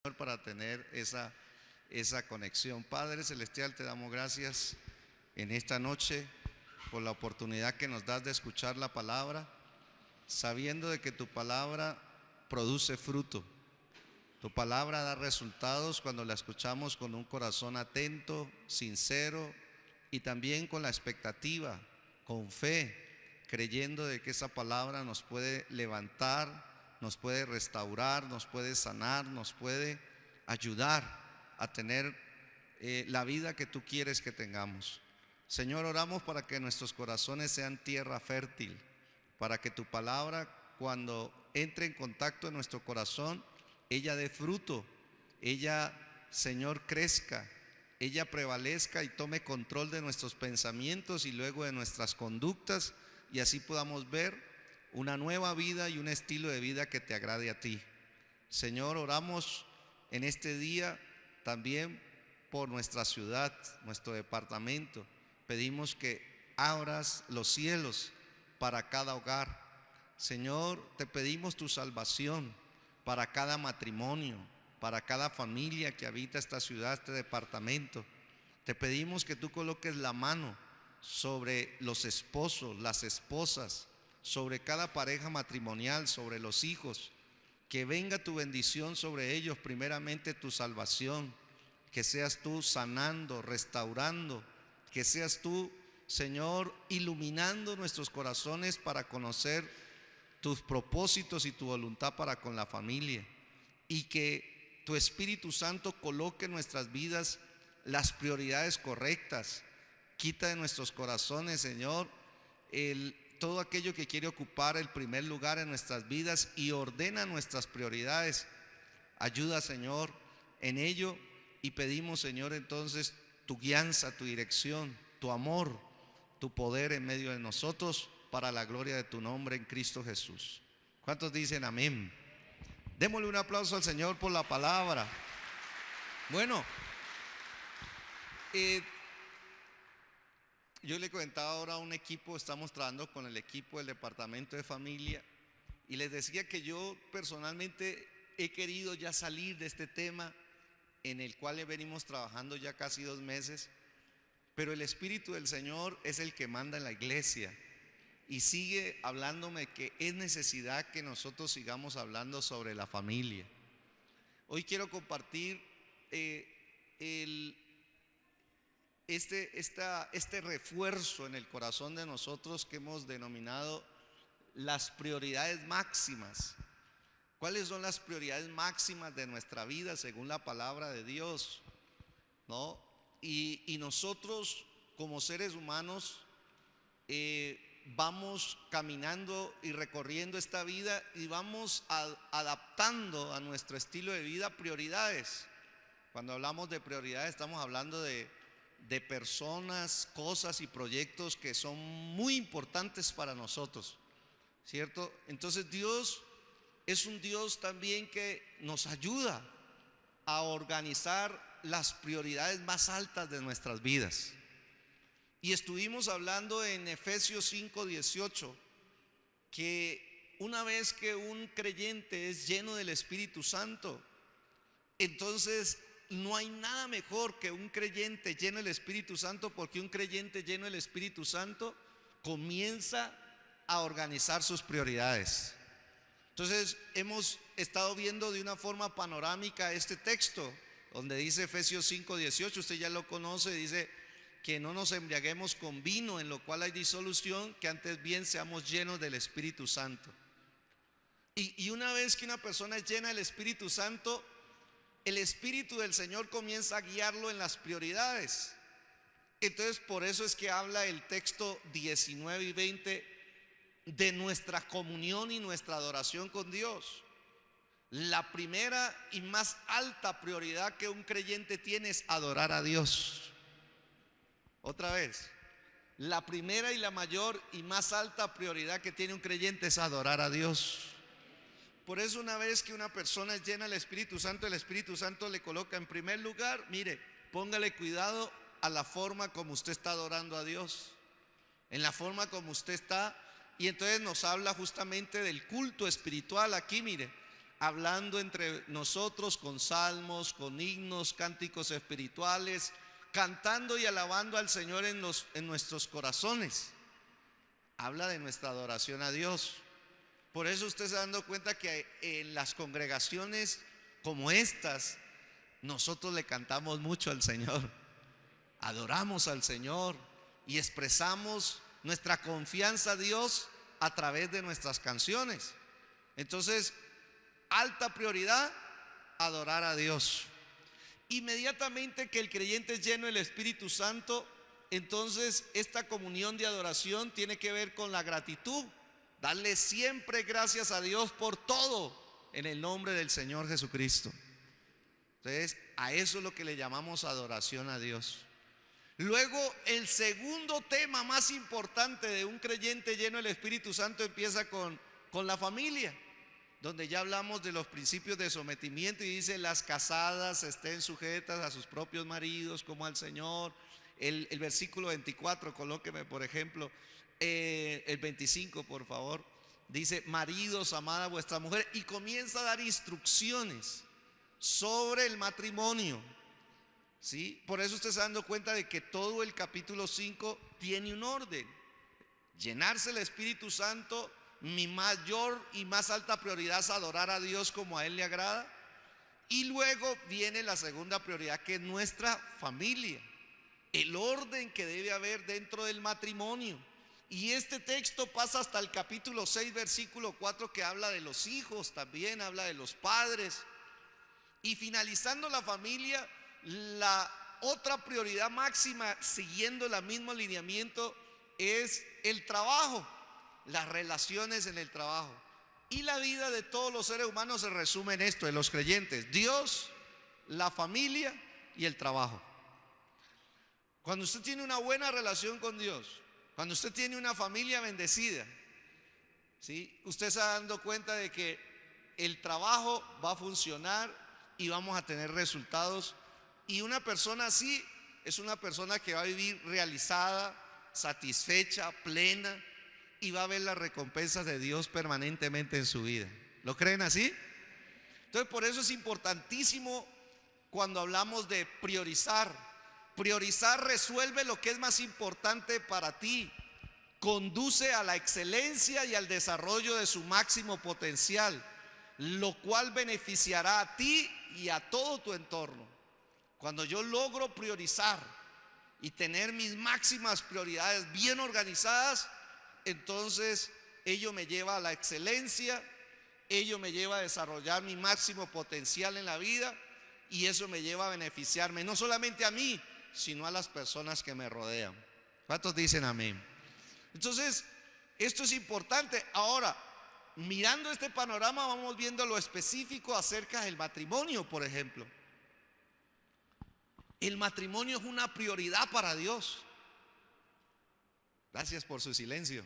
para tener esa conexión. Padre Celestial, te damos gracias en esta noche por la oportunidad que nos das de escuchar la palabra, sabiendo de que tu palabra produce fruto. Tu palabra da resultados cuando la escuchamos con un corazón atento, sincero y también con la expectativa, con fe, creyendo de que esa palabra nos puede levantar, nos puede restaurar, nos puede sanar, nos puede ayudar a tener la vida que tú quieres que tengamos. Señor, oramos para que nuestros corazones sean tierra fértil, para que tu palabra, cuando entre en contacto en nuestro corazón, ella dé fruto, ella, Señor, crezca, ella prevalezca y tome control de nuestros pensamientos y luego de nuestras conductas, y así podamos ver una nueva vida y un estilo de vida que te agrade a ti. Señor, oramos en este día también por nuestra ciudad, nuestro departamento. Pedimos que abras los cielos para cada hogar. Señor, te pedimos tu salvación para cada matrimonio, para cada familia que habita esta ciudad, este departamento. Te pedimos que tú coloques la mano sobre los esposos, las esposas, sobre cada pareja matrimonial, sobre los hijos, que venga tu bendición sobre ellos, primeramente tu salvación, que seas tú sanando, restaurando, que seas tú, Señor, iluminando nuestros corazones para conocer tus propósitos y tu voluntad para con la familia, y que tu Espíritu Santo coloque en nuestras vidas las prioridades correctas. Quita de nuestros corazones, Señor, todo aquello que quiere ocupar el primer lugar en nuestras vidas y ordena nuestras prioridades. Ayuda, Señor, en ello, y pedimos, Señor, entonces tu guianza, tu dirección, tu amor, tu poder en medio de nosotros para la gloria de tu nombre en Cristo Jesús. ¿Cuántos dicen amén? Démosle un aplauso al Señor por la palabra. Bueno, yo le comentaba ahora a un equipo, estamos trabajando con el equipo del departamento de familia, y les decía que yo personalmente he querido ya salir de este tema en el cual venimos trabajando ya casi 2 meses, pero el Espíritu del Señor es el que manda en la iglesia y sigue hablándome que es necesidad que nosotros sigamos hablando sobre la familia. Hoy quiero compartir este refuerzo en el corazón de nosotros que hemos denominado las prioridades máximas. ¿Cuáles son las prioridades máximas de nuestra vida según la palabra de Dios? ¿No? Y nosotros como seres humanos vamos caminando y recorriendo esta vida y vamos adaptando a nuestro estilo de vida prioridades. Cuando hablamos de prioridades estamos hablando de personas, cosas y proyectos que son muy importantes para nosotros, ¿cierto? Entonces Dios es un Dios también que nos ayuda a organizar las prioridades más altas de nuestras vidas. Y estuvimos hablando en Efesios 5:18 que una vez que un creyente es lleno del Espíritu Santo, entonces no hay nada mejor que un creyente lleno del Espíritu Santo, porque un creyente lleno del Espíritu Santo comienza a organizar sus prioridades. Entonces hemos estado viendo de una forma panorámica este texto donde dice Efesios 5:18, usted ya lo conoce, dice que no nos embriaguemos con vino en lo cual hay disolución, que antes bien seamos llenos del Espíritu Santo. Y una vez que una persona es llena del Espíritu Santo, el Espíritu del Señor comienza a guiarlo en las prioridades. Entonces por eso es que habla el texto 19 y 20 de nuestra comunión y nuestra adoración con Dios. La primera y más alta prioridad que un creyente tiene es adorar a Dios. Otra vez, la primera y la mayor y más alta prioridad que tiene un creyente es adorar a Dios. Por eso una vez que una persona es llena del Espíritu Santo, el Espíritu Santo le coloca en primer lugar, mire, póngale cuidado a la forma como usted está adorando a Dios, en la forma como usted está. Y entonces nos habla justamente del culto espiritual aquí, mire, hablando entre nosotros con salmos, con himnos, cánticos espirituales, cantando y alabando al Señor en nuestros corazones. Habla de nuestra adoración a Dios. Por eso usted se dando cuenta que en las congregaciones como estas, nosotros le cantamos mucho al Señor, adoramos al Señor y expresamos nuestra confianza a Dios a través de nuestras canciones. Entonces, alta prioridad, adorar a Dios. Inmediatamente que el creyente es lleno del Espíritu Santo, entonces esta comunión de adoración tiene que ver con la gratitud. Darle siempre gracias a Dios por todo en el nombre del Señor Jesucristo. Entonces, a eso es lo que le llamamos adoración a Dios. Luego, el segundo tema más importante de un creyente lleno del Espíritu Santo empieza con la familia, donde ya hablamos de los principios de sometimiento y dice: las casadas estén sujetas a sus propios maridos como al Señor. El versículo 24, colóqueme por ejemplo, el 25 por favor, dice: maridos, amad a vuestra mujer, y comienza a dar instrucciones sobre el matrimonio, ¿sí? Por eso usted se está dando cuenta de que todo el capítulo 5 tiene un orden. Llenarse el Espíritu Santo, mi mayor y más alta prioridad es adorar a Dios como a Él le agrada. Y luego viene la segunda prioridad, que es nuestra familia, el orden que debe haber dentro del matrimonio. Y este texto pasa hasta el capítulo 6, versículo 4, que habla de los hijos, también habla de los padres. Y finalizando la familia, la otra prioridad máxima, siguiendo el mismo lineamiento, es el trabajo, las relaciones en el trabajo. Y la vida de todos los seres humanos se resume en esto, de los creyentes: Dios, la familia y el trabajo. Cuando usted tiene una buena relación con Dios, cuando usted tiene una familia bendecida, ¿sí?, usted se está dando cuenta de que el trabajo va a funcionar y vamos a tener resultados. Y una persona así es una persona que va a vivir realizada, satisfecha, plena, y va a ver las recompensas de Dios permanentemente en su vida. ¿Lo creen así? Entonces, por eso es importantísimo cuando hablamos de priorizar. Priorizar resuelve lo que es más importante para ti, conduce a la excelencia y al desarrollo de su máximo potencial, lo cual beneficiará a ti y a todo tu entorno. Cuando yo logro priorizar y tener mis máximas prioridades bien organizadas, entonces ello me lleva a la excelencia, ello me lleva a desarrollar mi máximo potencial en la vida, y eso me lleva a beneficiarme no solamente a mí, sino a las personas que me rodean. ¿Cuántos dicen amén? Entonces, esto es importante. Ahora, mirando este panorama, vamos viendo lo específico acerca del matrimonio, por ejemplo. El matrimonio es una prioridad para Dios. Gracias por su silencio.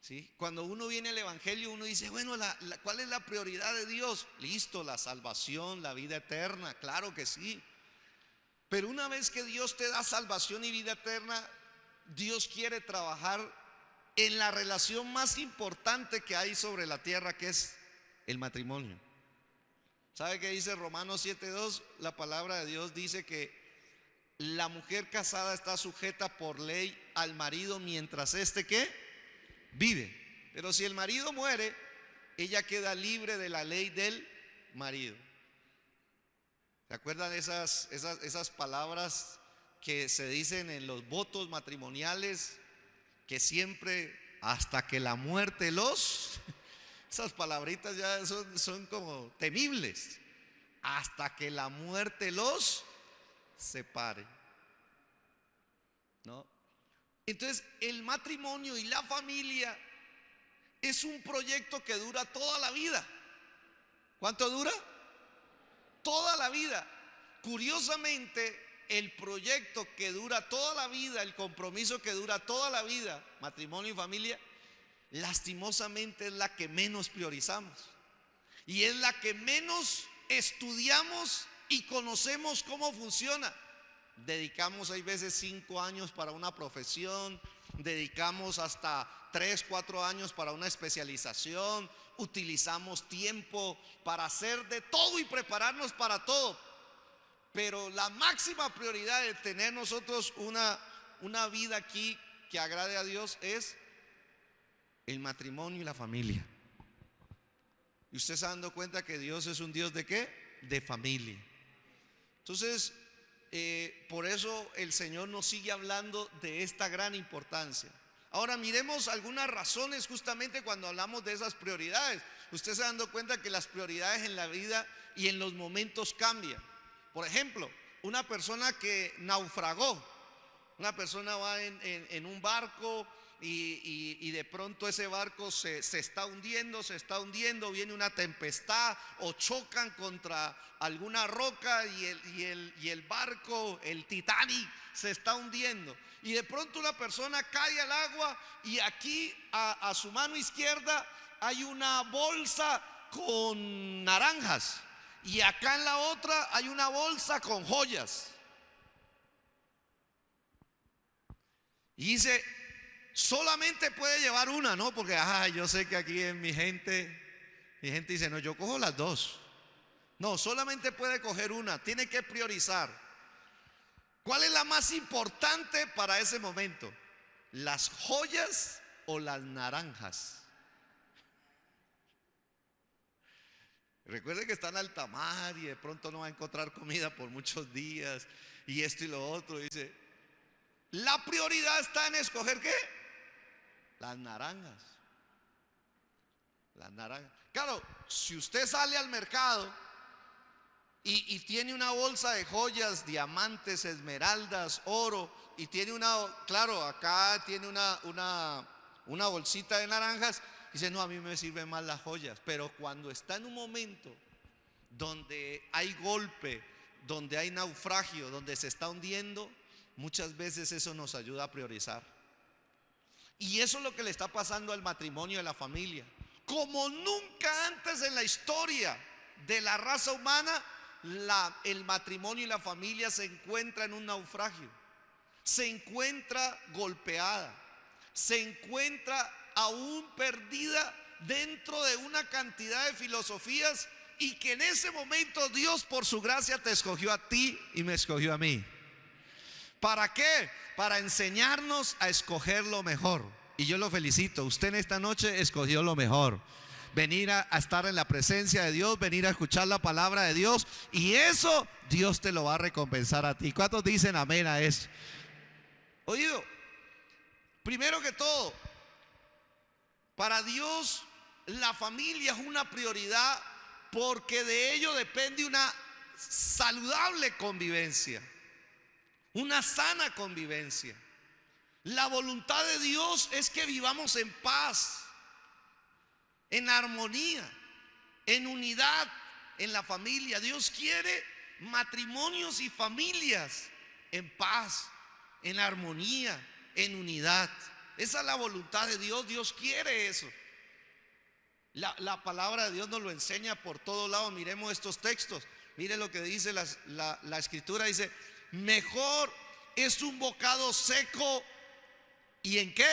¿Sí? Cuando uno viene al Evangelio, uno dice: bueno, ¿cuál es la prioridad de Dios? Listo, la salvación, la vida eterna, claro que sí. Pero una vez que Dios te da salvación y vida eterna, Dios quiere trabajar en la relación más importante que hay sobre la tierra, que es el matrimonio. ¿Sabe qué dice Romanos 7:2? La palabra de Dios dice que la mujer casada está sujeta por ley al marido mientras éste, ¿qué?, vive. Pero si el marido muere, ella queda libre de la ley del marido. ¿Se acuerdan de esas palabras que se dicen en los votos matrimoniales? Que siempre, hasta que la muerte los... Esas palabritas ya son como temibles. Hasta que la muerte los separe, ¿no? Entonces, el matrimonio y la familia es un proyecto que dura toda la vida. ¿Cuánto dura? Toda la vida. Curiosamente, el proyecto que dura toda la vida, el compromiso que dura toda la vida, matrimonio y familia, lastimosamente es la que menos priorizamos y es la que menos estudiamos y conocemos cómo funciona. Dedicamos, hay veces, 5 años para una profesión, dedicamos hasta 3, 4 años para una especialización, utilizamos tiempo para hacer de todo y prepararnos para todo. Pero la máxima prioridad de tener nosotros una vida aquí que agrade a Dios es el matrimonio y la familia. Y usted se está dando cuenta que Dios es un Dios ¿de qué? De familia. Entonces, por eso el Señor nos sigue hablando de esta gran importancia. Ahora miremos algunas razones justamente cuando hablamos de esas prioridades. Usted se está dando cuenta que las prioridades en la vida y en los momentos cambian. Por ejemplo, una persona que naufragó, una persona va en un barco y de pronto ese barco se está hundiendo, viene una tempestad o chocan contra alguna roca y el barco, el Titanic, se está hundiendo. Y de pronto una persona cae al agua y aquí a su mano izquierda hay una bolsa con naranjas y acá en la otra hay una bolsa con joyas. Y dice, solamente puede llevar una, ¿no? Porque yo sé que aquí en mi gente dice, no, yo cojo las dos. No, solamente puede coger una, tiene que priorizar. ¿Cuál es la más importante para ese momento? ¿Las joyas o las naranjas? Recuerde que está en alta mar y de pronto no va a encontrar comida por muchos días y esto y lo otro. Dice, la prioridad está en escoger ¿qué? Las naranjas. Las naranjas. Claro, si usted sale al mercado y tiene una bolsa de joyas, diamantes, esmeraldas, oro, y tiene claro, acá tiene una bolsita de naranjas, dice, no, a mí me sirven más las joyas. Pero cuando está en un momento donde hay golpe, donde hay naufragio, donde se está hundiendo, muchas veces eso nos ayuda a priorizar. Y eso es lo que le está pasando al matrimonio y a la familia. Como nunca antes en la historia de la raza humana, el matrimonio y la familia se encuentra en un naufragio, se encuentra golpeada, se encuentra aún perdida dentro de una cantidad de filosofías, y que en ese momento Dios por su gracia te escogió a ti y me escogió a mí. ¿Para qué? Para enseñarnos a escoger lo mejor. Y yo lo felicito, usted en esta noche escogió lo mejor. Venir a estar en la presencia de Dios, venir a escuchar la palabra de Dios, y eso Dios te lo va a recompensar a ti. ¿Cuántos dicen amén a eso? Oído, primero que todo, para Dios la familia es una prioridad porque de ello depende una saludable convivencia, una sana convivencia. La voluntad de Dios es que vivamos en paz, en armonía, en unidad en la familia. Dios quiere matrimonios y familias en paz, en armonía, en unidad. Esa es la voluntad de Dios. Dios quiere eso. La palabra de Dios nos lo enseña por todos lados. Miremos estos textos. Mire lo que dice la escritura. Dice, mejor es un bocado seco ¿y en qué?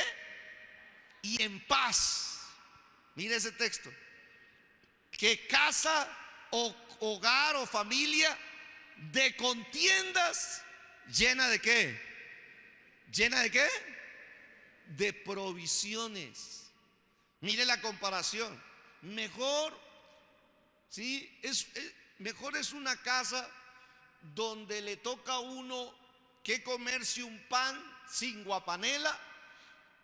Y en paz. Mire ese texto. Que casa o hogar o familia de contiendas llena de ¿qué? ¿Llena de qué? De provisiones. Mire la comparación. Mejor, ¿sí? Mejor es una casa donde le toca a uno que comerse un pan sin guapanela,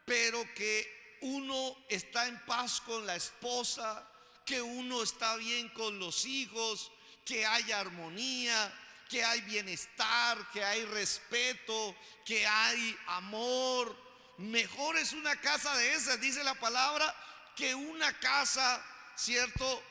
pero que uno está en paz con la esposa, que uno está bien con los hijos, que hay armonía, que hay bienestar, que hay respeto, que hay amor. Mejor es una casa de esas, dice la palabra, que una casa, ¿cierto?,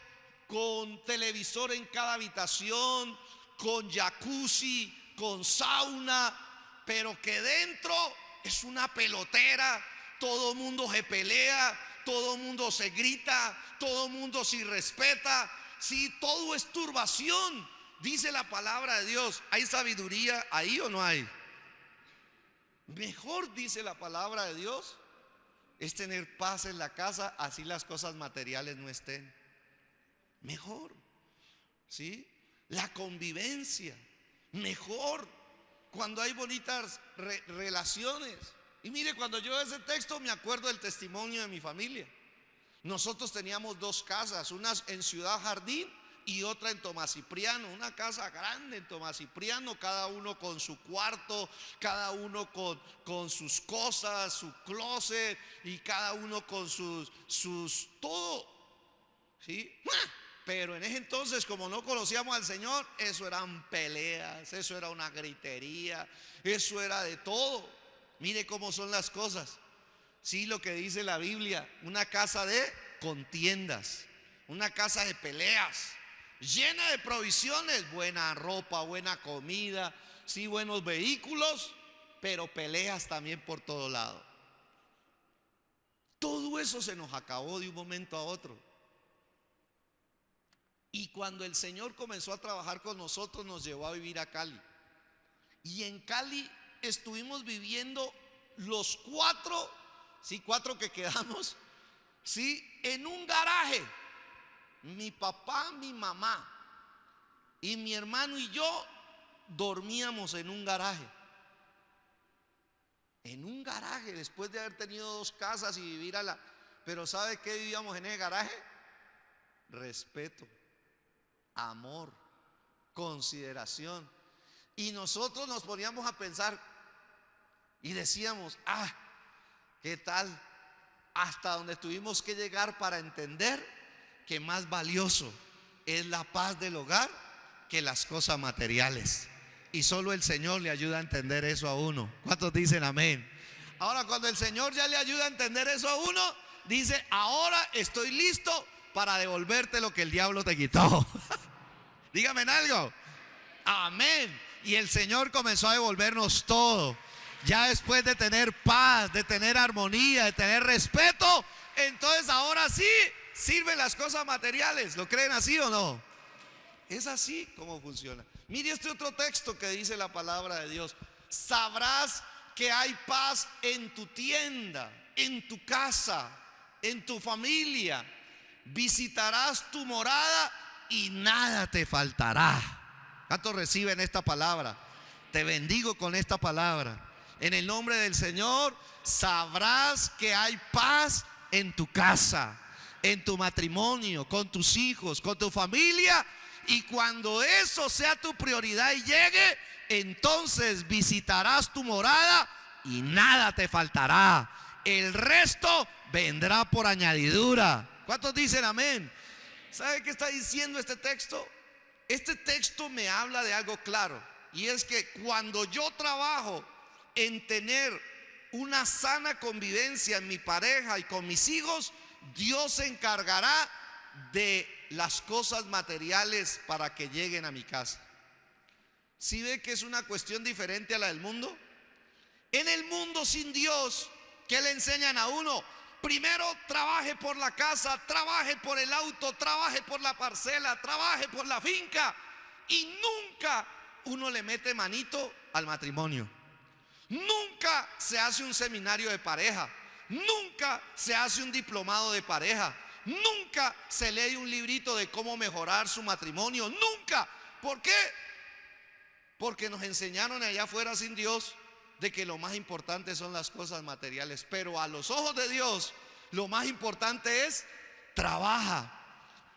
con televisor en cada habitación, con jacuzzi, con sauna, pero que dentro es una pelotera. Todo mundo se pelea, todo mundo se grita, todo mundo se irrespeta. Sí, todo es turbación, dice la palabra de Dios. ¿Hay sabiduría ahí o no hay? Mejor, dice la palabra de Dios, es tener paz en la casa, así las cosas materiales no estén. Mejor, ¿sí? La convivencia, mejor, cuando hay bonitas relaciones. Y mire, cuando yo veo ese texto me acuerdo del testimonio de mi familia. Nosotros teníamos dos casas, una en Ciudad Jardín y otra en Tomás Cipriano, una casa grande en Tomás Cipriano, cada uno con su cuarto, cada uno con sus cosas, su closet, y cada uno con sus todo, ¿sí? Pero en ese entonces, como no conocíamos al Señor, eso eran peleas, eso era una gritería, eso era de todo. Mire cómo son las cosas. Sí, lo que dice la Biblia, una casa de contiendas, una casa de peleas, llena de provisiones, buena ropa, buena comida, sí, buenos vehículos, pero peleas también por todo lado. Todo eso se nos acabó de un momento a otro. Y cuando el Señor comenzó a trabajar con nosotros, nos llevó a vivir a Cali. Y en Cali estuvimos viviendo los cuatro que quedamos, sí, en un garaje. Mi papá, mi mamá y mi hermano y yo dormíamos en un garaje. En un garaje, después de haber tenido dos casas y vivir a la... Pero ¿sabe qué vivíamos en ese garaje? Respeto, amor, consideración. Y nosotros nos poníamos a pensar y decíamos, ¿qué tal? Hasta donde tuvimos que llegar para entender que más valioso es la paz del hogar que las cosas materiales. Y solo el Señor le ayuda a entender eso a uno. ¿Cuántos dicen amén? Ahora, cuando el Señor ya le ayuda a entender eso a uno, dice, ahora estoy listo para devolverte lo que el diablo te quitó. Dígame en algo. Amén. Y el Señor comenzó a devolvernos todo. Ya después de tener paz, de tener armonía, de tener respeto, entonces ahora sí sirven las cosas materiales. ¿Lo creen así o no? Es así como funciona. Mire este otro texto que dice la palabra de Dios. Sabrás que hay paz en tu tienda, en tu casa, en tu familia. Visitarás tu morada y nada te faltará. ¿Cuántos reciben esta palabra? Te bendigo con esta palabra. En el nombre del Señor, sabrás que hay paz en tu casa, en tu matrimonio, con tus hijos, con tu familia. Y cuando eso sea tu prioridad y llegue, entonces visitarás tu morada y nada te faltará. El resto vendrá por añadidura. ¿Cuántos dicen amén? ¿Sabe qué está diciendo este texto? Este texto me habla de algo claro, y es que cuando yo trabajo en tener una sana convivencia en mi pareja y con mis hijos, Dios se encargará de las cosas materiales para que lleguen a mi casa. ¿Sí ve que es una cuestión diferente a la del mundo? En el mundo sin Dios, ¿qué le enseñan a uno? Primero trabaje por la casa, trabaje por el auto, trabaje por la parcela, trabaje por la finca, y nunca uno le mete manito al matrimonio. Nunca se hace un seminario de pareja, nunca se hace un diplomado de pareja, nunca se lee un librito de cómo mejorar su matrimonio, nunca. ¿Por qué? Porque nos enseñaron allá afuera sin Dios de que lo más importante son las cosas materiales. Pero a los ojos de Dios, lo más importante es: trabaja,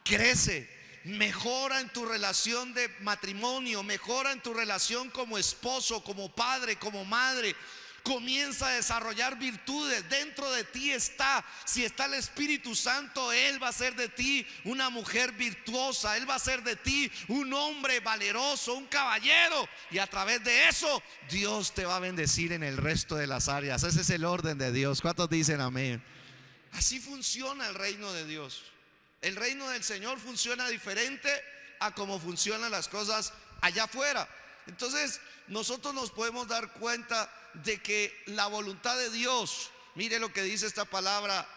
crece, mejora en tu relación de matrimonio, mejora en tu relación como esposo, como padre, como madre. Comienza a desarrollar virtudes. Dentro de ti está, si está el Espíritu Santo, Él va a hacer de ti una mujer virtuosa. Él va a hacer de ti un hombre valeroso, un caballero. Y a través de eso, Dios te va a bendecir en el resto de las áreas. Ese es el orden de Dios. ¿Cuántos dicen amén? Así funciona el reino de Dios. El reino del Señor funciona diferente a cómo funcionan las cosas allá afuera. Entonces, nosotros nos podemos dar cuenta de que la voluntad de Dios, mire lo que dice esta palabra: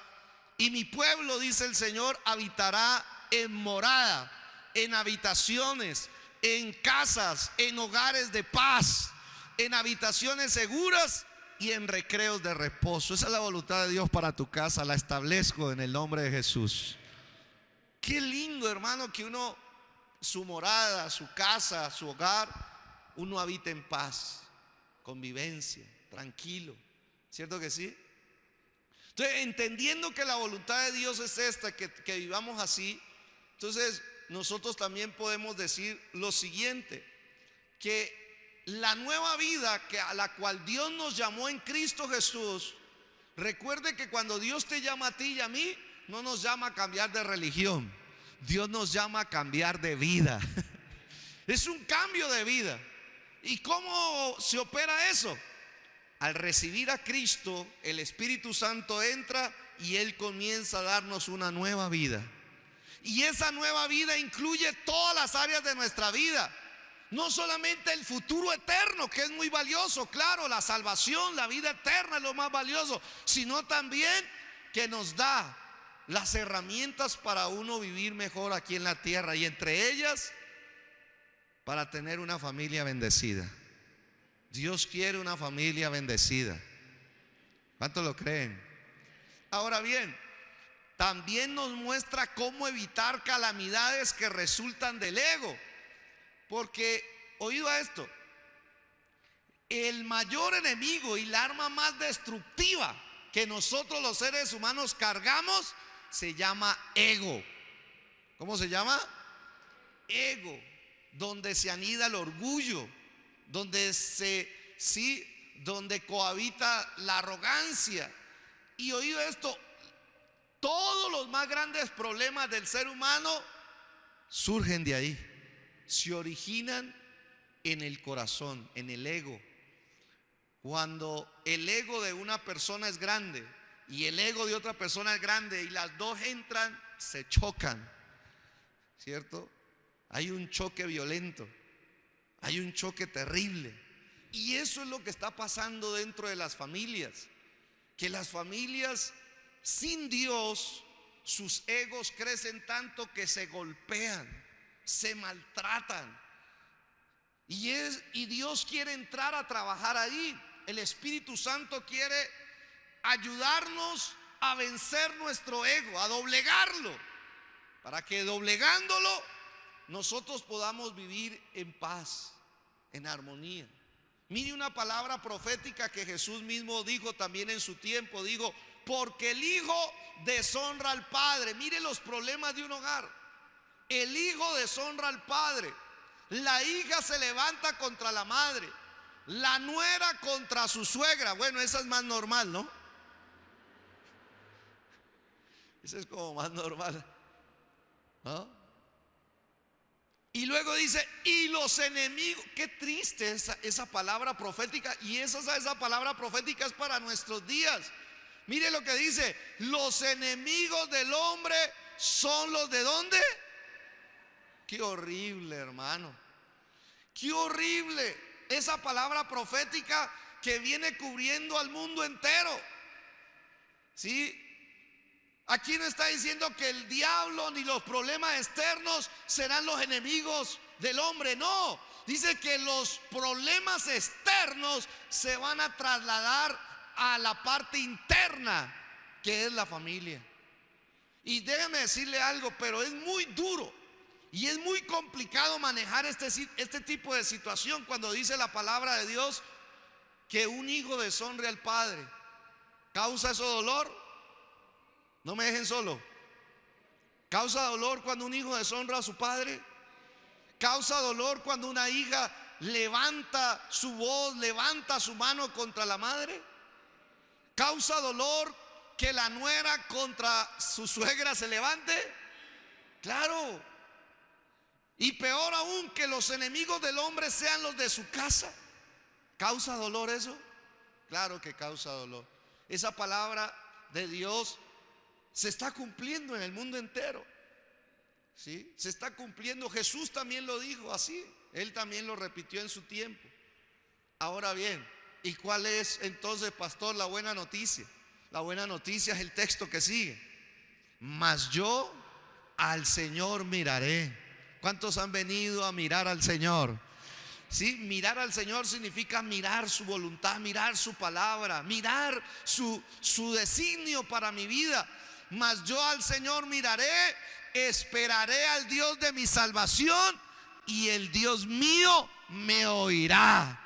y mi pueblo, dice el Señor, habitará en morada, en habitaciones, en casas, en hogares de paz, en habitaciones seguras y en recreos de reposo. Esa es la voluntad de Dios para tu casa. La establezco en el nombre de Jesús. Qué lindo, hermano, que uno, su morada, su casa, su hogar, uno habita en paz, convivencia, tranquilo. ¿Cierto que sí? Entonces, entendiendo que la voluntad de Dios es esta, que vivamos así, entonces nosotros también podemos decir lo siguiente, que la nueva vida a la cual Dios nos llamó en Cristo Jesús, recuerde que cuando Dios te llama a ti y a mí, no nos llama a cambiar de religión, Dios nos llama a cambiar de vida. Es un cambio de vida. ¿Y cómo se opera eso? Al recibir a Cristo, el Espíritu Santo entra y Él comienza a darnos una nueva vida. Y esa nueva vida incluye todas las áreas de nuestra vida. No solamente el futuro eterno, que es muy valioso, claro, la salvación, la vida eterna es lo más valioso, sino también que nos da las herramientas para uno vivir mejor aquí en la tierra, y entre ellas, para tener una familia bendecida. Dios quiere una familia bendecida. ¿Cuántos lo creen? Ahora bien, también nos muestra cómo evitar calamidades que resultan del ego. Porque, oído a esto, el mayor enemigo y la arma más destructiva que nosotros los seres humanos cargamos se llama ego. ¿Cómo se llama? Ego, donde se anida el orgullo, donde donde cohabita la arrogancia. Y oído esto, todos los más grandes problemas del ser humano surgen de ahí. Se originan en el corazón, en el ego. Cuando el ego de una persona es grande y el ego de otra persona es grande y las dos entran, se chocan, ¿cierto? Hay un choque violento, hay un choque terrible. Y eso es lo que está pasando dentro de las familias. Que las familias sin Dios, sus egos crecen tanto que se golpean, se maltratan, y Dios quiere entrar a trabajar ahí. El Espíritu Santo quiere ayudarnos a vencer nuestro ego, a doblegarlo, para que doblegándolo nosotros podamos vivir en paz, en armonía. Mire una palabra profética que Jesús mismo dijo también en su tiempo. Dijo: porque el hijo deshonra al padre. Mire los problemas de un hogar. El hijo deshonra al padre, la hija se levanta contra la madre, la nuera contra su suegra. Bueno, esa es más normal, ¿no? Esa es como más normal, ¿no? Y luego dice, y los enemigos. Qué triste esa palabra profética. Y esa palabra profética es para nuestros días. Mire lo que dice: los enemigos del hombre son los de ¿dónde? Qué horrible, hermano. Qué horrible esa palabra profética que viene cubriendo al mundo entero. ¿Sí? Aquí no está diciendo que el diablo ni los problemas externos serán los enemigos del hombre. No, dice que los problemas externos se van a trasladar a la parte interna, que es la familia. Y déjeme decirle algo, pero es muy duro y es muy complicado manejar este tipo de situación cuando dice la palabra de Dios que un hijo deshonre al padre. ¿Causa eso dolor? No me dejen solo. ¿Causa dolor cuando un hijo deshonra a su padre? ¿Causa dolor cuando una hija levanta su voz, levanta su mano contra la madre? ¿Causa dolor que la nuera contra su suegra se levante? Claro. Y peor aún, que los enemigos del hombre sean los de su casa. ¿Causa dolor eso? Claro que causa dolor. Esa palabra de Dios se está cumpliendo en el mundo entero. ¿Sí? Se está cumpliendo. Jesús también lo dijo así. Él también lo repitió en su tiempo. Ahora bien, ¿y cuál es entonces, pastor, la buena noticia? La buena noticia es el texto que sigue. Mas yo al Señor miraré. ¿Cuántos han venido a mirar al Señor? ¿sí? Mirar al Señor significa mirar su voluntad, mirar su palabra, mirar su designio para mi vida. Mas yo al Señor miraré, esperaré al Dios de mi salvación, y el Dios mío me oirá.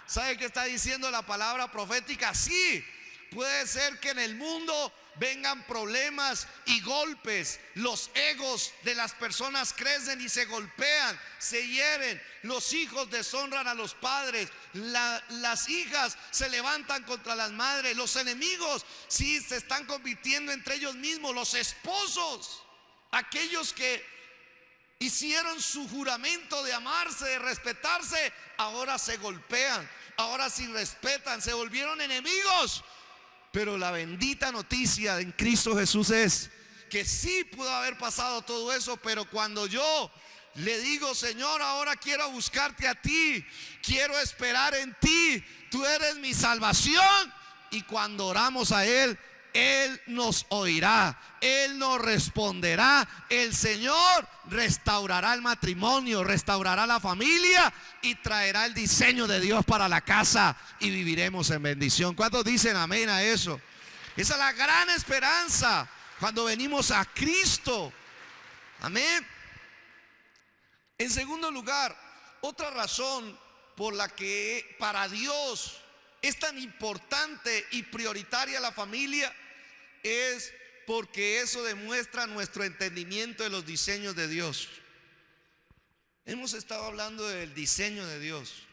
¿Sabe qué está diciendo la palabra profética? Sí, puede ser que en el mundo vengan problemas y golpes. Los egos de las personas crecen y se golpean, se hieren. Los hijos deshonran a los padres, las hijas se levantan contra las madres. Los enemigos sí se están convirtiendo entre ellos mismos. Los esposos, aquellos que hicieron su juramento de amarse, de respetarse, ahora se golpean, ahora sí respetan, se volvieron enemigos. Pero la bendita noticia en Cristo Jesús es que sí pudo haber pasado todo eso, pero cuando yo le digo: Señor, ahora quiero buscarte a ti, quiero esperar en ti, tú eres mi salvación. Y cuando oramos a Él, Él nos oirá, Él nos responderá. El Señor restaurará el matrimonio, restaurará la familia y traerá el diseño de Dios para la casa, y viviremos en bendición. ¿Cuántos dicen amén a eso? Esa es la gran esperanza cuando venimos a Cristo. Amén. En segundo lugar, otra razón por la que para Dios es tan importante y prioritaria la familia es porque eso demuestra nuestro entendimiento de los diseños de Dios. Hemos estado hablando del diseño de Dios.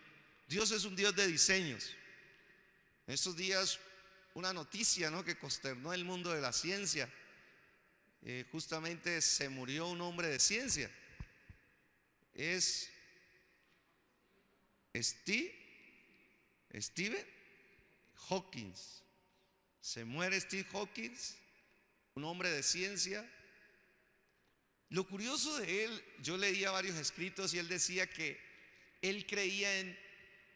Dios es un Dios de diseños. En estos días una noticia, ¿no?, que consternó el mundo de la ciencia. Justamente se murió un hombre de ciencia. Es Stephen Hawking. Se muere Steve Hawking, un hombre de ciencia. Lo curioso de él, yo leía varios escritos y él decía que él creía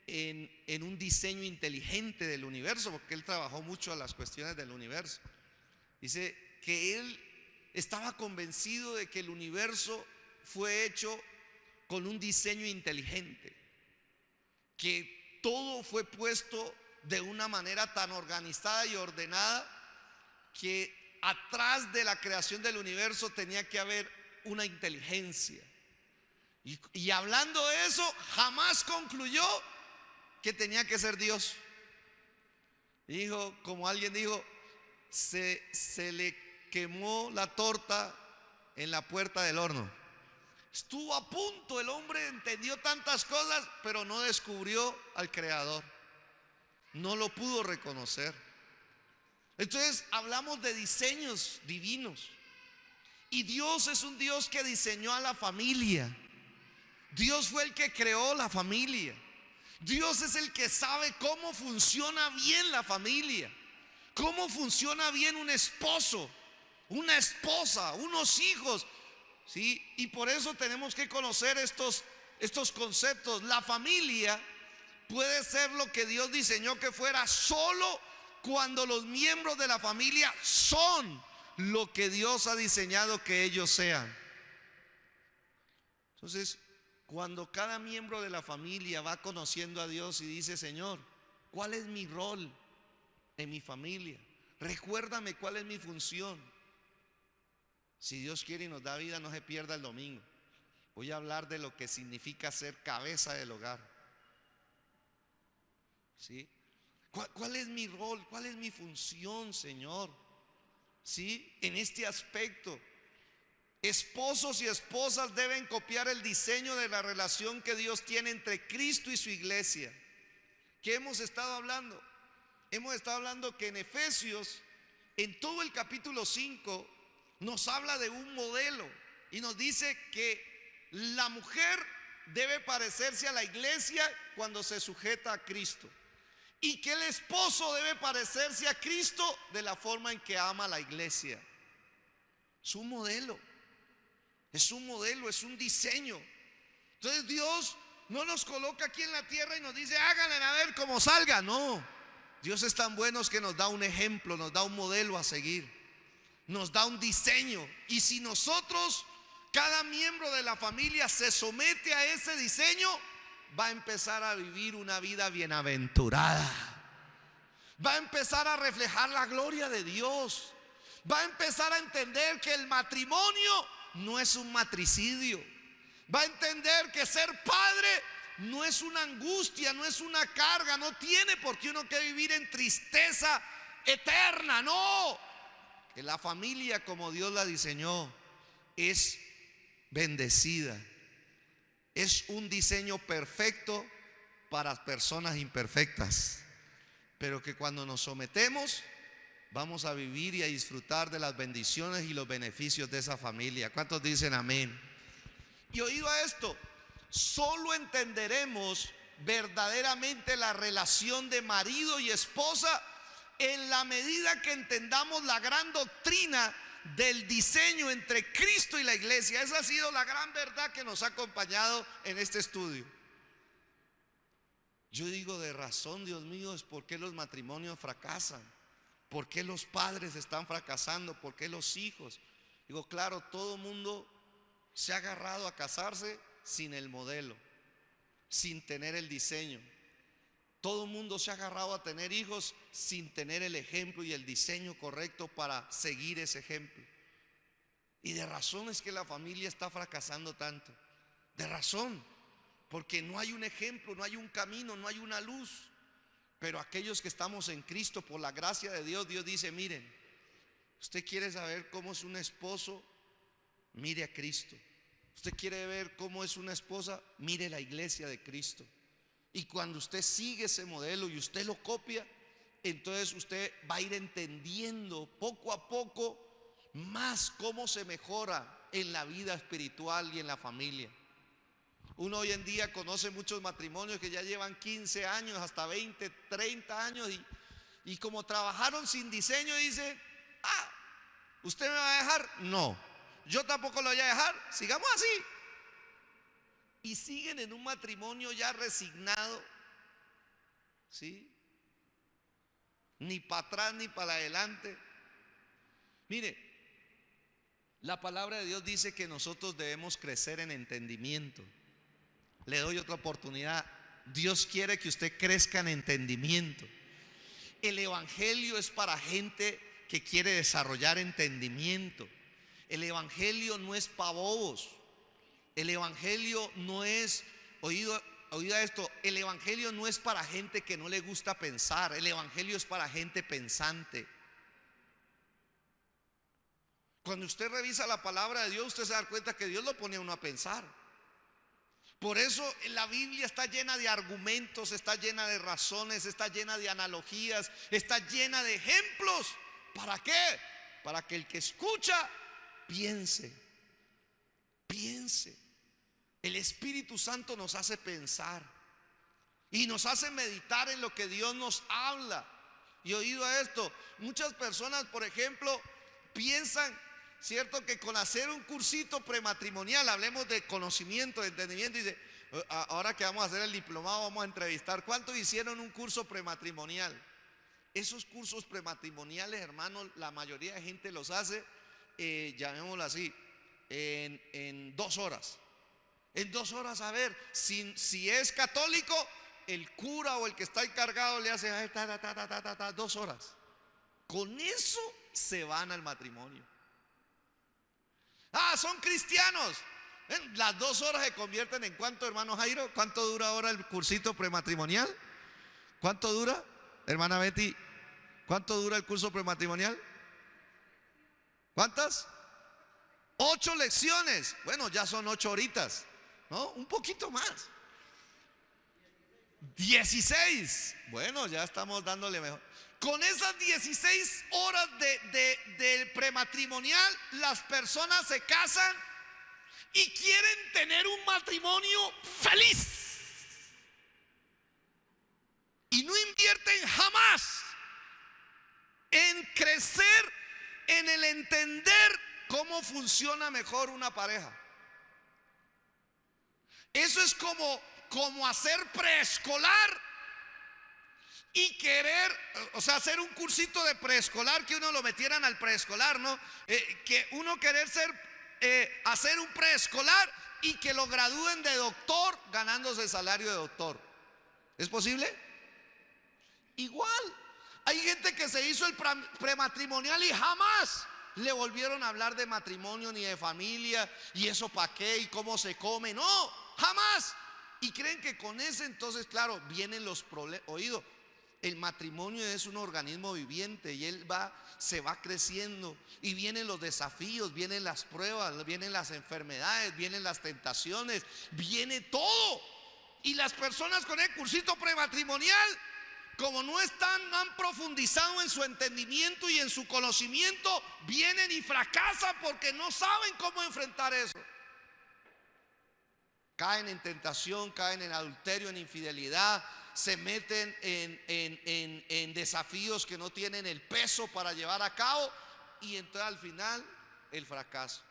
en un diseño inteligente del universo, porque él trabajó mucho a las cuestiones del universo. Dice que él estaba convencido de que el universo fue hecho con un diseño inteligente, que todo fue puesto de una manera tan organizada y ordenada que atrás de la creación del universo tenía que haber una inteligencia. Y hablando de eso, jamás concluyó que tenía que ser Dios. Dijo, como alguien dijo, se le quemó la torta en la puerta del horno. Estuvo a punto, el hombre entendió tantas cosas, pero no descubrió al Creador. No lo pudo reconocer. Entonces hablamos de diseños divinos. Y Dios es un Dios que diseñó a la familia. Dios fue el que creó la familia. Dios es el que sabe cómo funciona bien la familia, cómo funciona bien un esposo, una esposa, unos hijos, ¿sí? Y por eso tenemos que conocer estos conceptos. La familia puede ser lo que Dios diseñó que fuera solo cuando los miembros de la familia son lo que Dios ha diseñado que ellos sean. Entonces, cuando cada miembro de la familia va conociendo a Dios y dice: Señor, ¿cuál es mi rol en mi familia? Recuérdame cuál es mi función. Si Dios quiere y nos da vida, no se pierda el domingo. Voy a hablar de lo que significa ser cabeza del hogar. ¿Sí? ¿Cuál es mi rol? ¿Cuál es mi función, Señor? ¿Sí? En este aspecto, esposos y esposas deben copiar el diseño de la relación que Dios tiene entre Cristo y su iglesia. ¿Qué hemos estado hablando? Hemos estado hablando que en Efesios, en todo el capítulo 5, nos habla de un modelo y nos dice que la mujer debe parecerse a la iglesia cuando se sujeta a Cristo, y que el esposo debe parecerse a Cristo de la forma en que ama a la iglesia. Es un modelo, es un diseño. Entonces Dios no nos coloca aquí en la tierra y nos dice: háganle a ver cómo salga. No, Dios es tan bueno que nos da un ejemplo, nos da un modelo a seguir, nos da un diseño. Y si nosotros, cada miembro de la familia, se somete a ese diseño, va a empezar a vivir una vida bienaventurada. Va a empezar a reflejar la gloria de Dios. Va a empezar a entender que el matrimonio no es un matricidio. Va a entender que ser padre no es una angustia, no es una carga. No tiene por qué uno que vivir en tristeza eterna. No, que la familia como Dios la diseñó es bendecida. Es un diseño perfecto para personas imperfectas, pero que cuando nos sometemos vamos a vivir y a disfrutar de las bendiciones y los beneficios de esa familia. ¿Cuántos dicen amén? Y oído a esto, solo entenderemos verdaderamente la relación de marido y esposa en la medida que entendamos la gran doctrina del diseño entre Cristo y la iglesia. Esa ha sido la gran verdad que nos ha acompañado en este estudio. Yo digo, de razón, Dios mío, es por qué los matrimonios fracasan, por qué los padres están fracasando, por qué los hijos. Digo, claro, todo mundo se ha agarrado a casarse sin el modelo, sin tener el diseño. Todo el mundo se ha agarrado a tener hijos sin tener el ejemplo y el diseño correcto para seguir ese ejemplo. Y de razón es que la familia está fracasando tanto. De razón, porque no hay un ejemplo, no hay un camino, no hay una luz. Pero aquellos que estamos en Cristo, por la gracia de Dios, Dios dice, miren, usted quiere saber cómo es un esposo, mire a Cristo. Usted quiere ver cómo es una esposa, mire la iglesia de Cristo. Y cuando usted sigue ese modelo y usted lo copia, entonces usted va a ir entendiendo poco a poco más cómo se mejora en la vida espiritual y en la familia. Uno hoy en día conoce muchos matrimonios que ya llevan 15 años, hasta 20, 30 años y como trabajaron sin diseño, dice, ¿usted me va a dejar? No, yo tampoco lo voy a dejar, sigamos así. Y siguen en un matrimonio ya resignado, ¿sí? Ni para atrás ni para adelante. Mire, la palabra de Dios dice que nosotros debemos crecer en entendimiento. Le doy otra oportunidad. Dios quiere que usted crezca en entendimiento. El evangelio es para gente que quiere desarrollar entendimiento. El evangelio no es para bobos. El evangelio no es, oída esto, el evangelio no es para gente que no le gusta pensar. El evangelio es para gente pensante. Cuando usted revisa la palabra de Dios, usted se da cuenta que Dios lo pone a uno a pensar. Por eso la Biblia está llena de argumentos, está llena de razones, está llena de analogías, está llena de ejemplos. ¿Para qué? Para que el que escucha piense. El Espíritu Santo nos hace pensar y nos hace meditar en lo que Dios nos habla. Y oído a esto, muchas personas, por ejemplo, piensan, ¿cierto?, que con hacer un cursito prematrimonial, hablemos de conocimiento, de entendimiento, dice, ahora que vamos a hacer el diplomado, vamos a entrevistar, ¿cuántos hicieron un curso prematrimonial? Esos cursos prematrimoniales, hermanos, la mayoría de gente los hace, llamémoslo así, en 2 horas. En 2 horas, a ver, si es católico, el cura o el que está encargado le hace 2 horas. Con eso se van al matrimonio. Son cristianos. Las 2 horas se convierten en ¿cuánto, hermano Jairo? ¿Cuánto dura ahora el cursito prematrimonial? ¿Cuánto dura, hermana Betty? ¿Cuánto dura el curso prematrimonial? ¿Cuántas? 8 lecciones. Bueno, ya son 8 horitas, ¿no? Un poquito más. 16. Bueno, ya estamos dándole mejor. Con esas 16 horas de prematrimonial, las personas se casan y quieren tener un matrimonio feliz. Y no invierten jamás en crecer en el entender cómo funciona mejor una pareja. Eso es como hacer preescolar y querer, o sea, hacer un cursito de preescolar, que uno lo metieran al preescolar, ¿no? Que uno querer hacer un preescolar y que lo gradúen de doctor ganándose el salario de doctor. ¿Es posible? Igual, hay gente que se hizo el prematrimonial y jamás le volvieron a hablar de matrimonio ni de familia, y eso para qué y cómo se come. No, jamás. Y creen que con ese entonces, claro, vienen los problemas. Oído, el matrimonio es un organismo viviente y se va creciendo, y vienen los desafíos, vienen las pruebas, vienen las enfermedades, vienen las tentaciones, viene todo. Y las personas con el cursito prematrimonial, como no han profundizado en su entendimiento y en su conocimiento, vienen y fracasan porque no saben cómo enfrentar eso. Caen en tentación, caen en adulterio, en infidelidad, se meten en desafíos que no tienen el peso para llevar a cabo, y entonces al final el fracaso.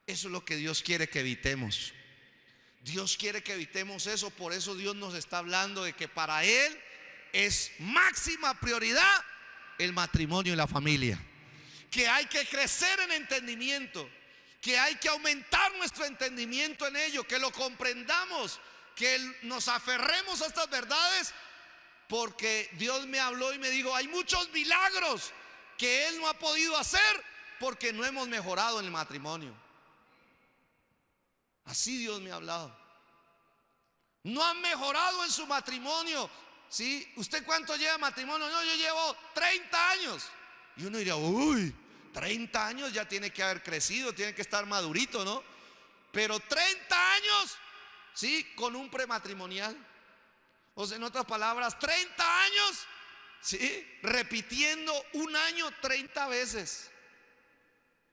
Eso es lo que Dios quiere que evitemos. Dios quiere que evitemos eso. Por eso Dios nos está hablando de que para Él es máxima prioridad el matrimonio y la familia, que hay que crecer en entendimiento, que hay que aumentar nuestro entendimiento en ello, que lo comprendamos, que nos aferremos a estas verdades, porque Dios me habló y me dijo: hay muchos milagros que Él no ha podido hacer porque no hemos mejorado en el matrimonio. Así Dios me ha hablado. No han mejorado en su matrimonio. ¿Sí? ¿Usted cuánto lleva matrimonio? No, yo llevo 30 años. Y uno diría: uy, 30 años ya tiene que haber crecido, tiene que estar madurito, ¿no? Pero 30 años, ¿sí? Con un prematrimonial. O sea, en otras palabras, 30 años, ¿sí? Repitiendo un año 30 veces.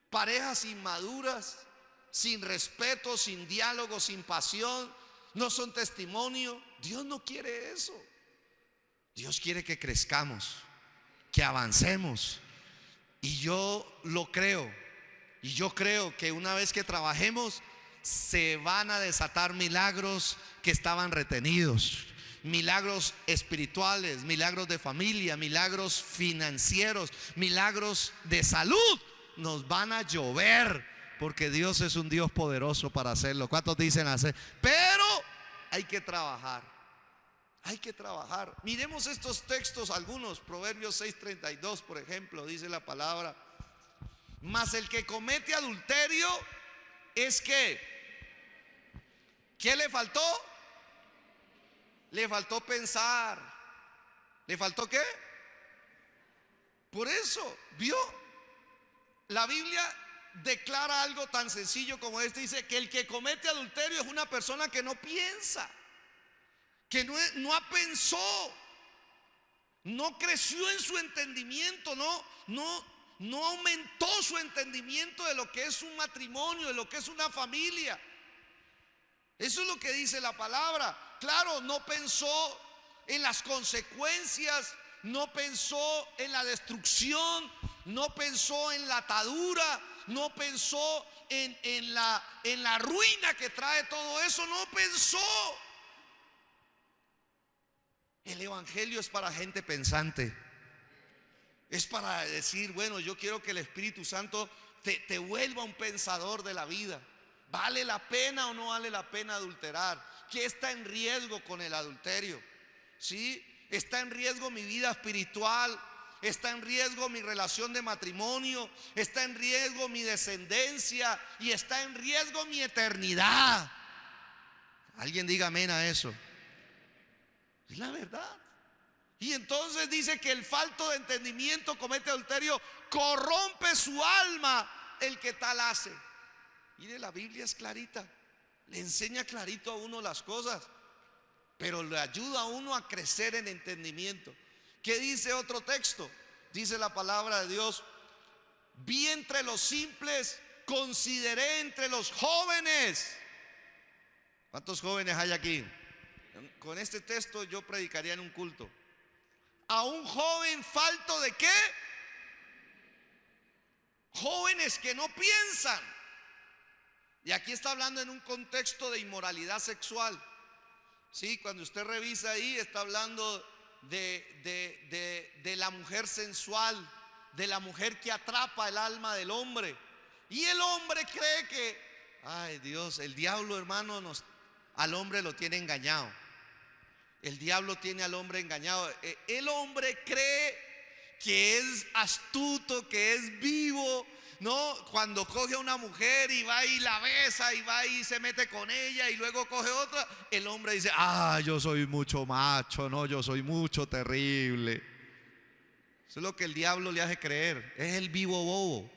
Parejas inmaduras, sin respeto, sin diálogo, sin pasión, no son testimonio. Dios no quiere eso. Dios quiere que crezcamos, que avancemos. Y yo lo creo. Y yo creo que una vez que trabajemos, se van a desatar milagros que estaban retenidos. Milagros espirituales, milagros de familia, milagros financieros, milagros de salud. Nos van a llover, porque Dios es un Dios poderoso para hacerlo. ¿Cuántos dicen hacer? Pero hay que trabajar. Hay que trabajar. Miremos estos textos, algunos. Proverbios 6:32, por ejemplo, dice la palabra: mas el que comete adulterio es que, ¿qué le faltó? Le faltó pensar. ¿Le faltó qué? Por eso, ¿vio? La Biblia declara algo tan sencillo como este. Dice que el que comete adulterio es una persona que no piensa, que no pensó, no creció en su entendimiento, no aumentó su entendimiento de lo que es un matrimonio, de lo que es una familia. Eso es lo que dice la palabra. Claro, no pensó en las consecuencias, no pensó en la destrucción, no pensó en la atadura, no pensó en la ruina que trae todo eso, no pensó. El evangelio es para gente pensante. Es para decir: bueno, yo quiero que el Espíritu Santo te vuelva un pensador de la vida. ¿Vale la pena o no vale la pena adulterar? ¿Qué está en riesgo con el adulterio? ¿Sí? ¿Está en riesgo mi vida espiritual? ¿Está en riesgo mi relación de matrimonio? ¿Está en riesgo mi descendencia? ¿Y está en riesgo mi eternidad? Alguien diga amén a eso. Es la verdad. Y entonces dice que el falto de entendimiento comete adulterio, corrompe su alma el que tal hace. Mire, la Biblia es clarita, le enseña clarito a uno las cosas, pero le ayuda a uno a crecer en entendimiento. ¿Qué dice otro texto? Dice la palabra de Dios: vi entre los simples, consideré entre los jóvenes. ¿Cuántos jóvenes hay aquí? Con este texto yo predicaría en un culto. A un joven falto de ¿qué? Jóvenes que no piensan. Y aquí está hablando en un contexto de inmoralidad sexual. Sí, cuando usted revisa ahí, está hablando de la mujer sensual, de la mujer que atrapa el alma del hombre. Y el hombre cree Ay Dios, el diablo, hermano, al hombre lo tiene engañado. El diablo tiene al hombre engañado. El hombre cree que es astuto, que es vivo, ¿no? Cuando coge a una mujer y va y la besa y va y se mete con ella y luego coge otra, el hombre dice: ah, yo soy mucho macho, no, yo soy mucho terrible. Eso es lo que el diablo le hace creer. Es el vivo bobo.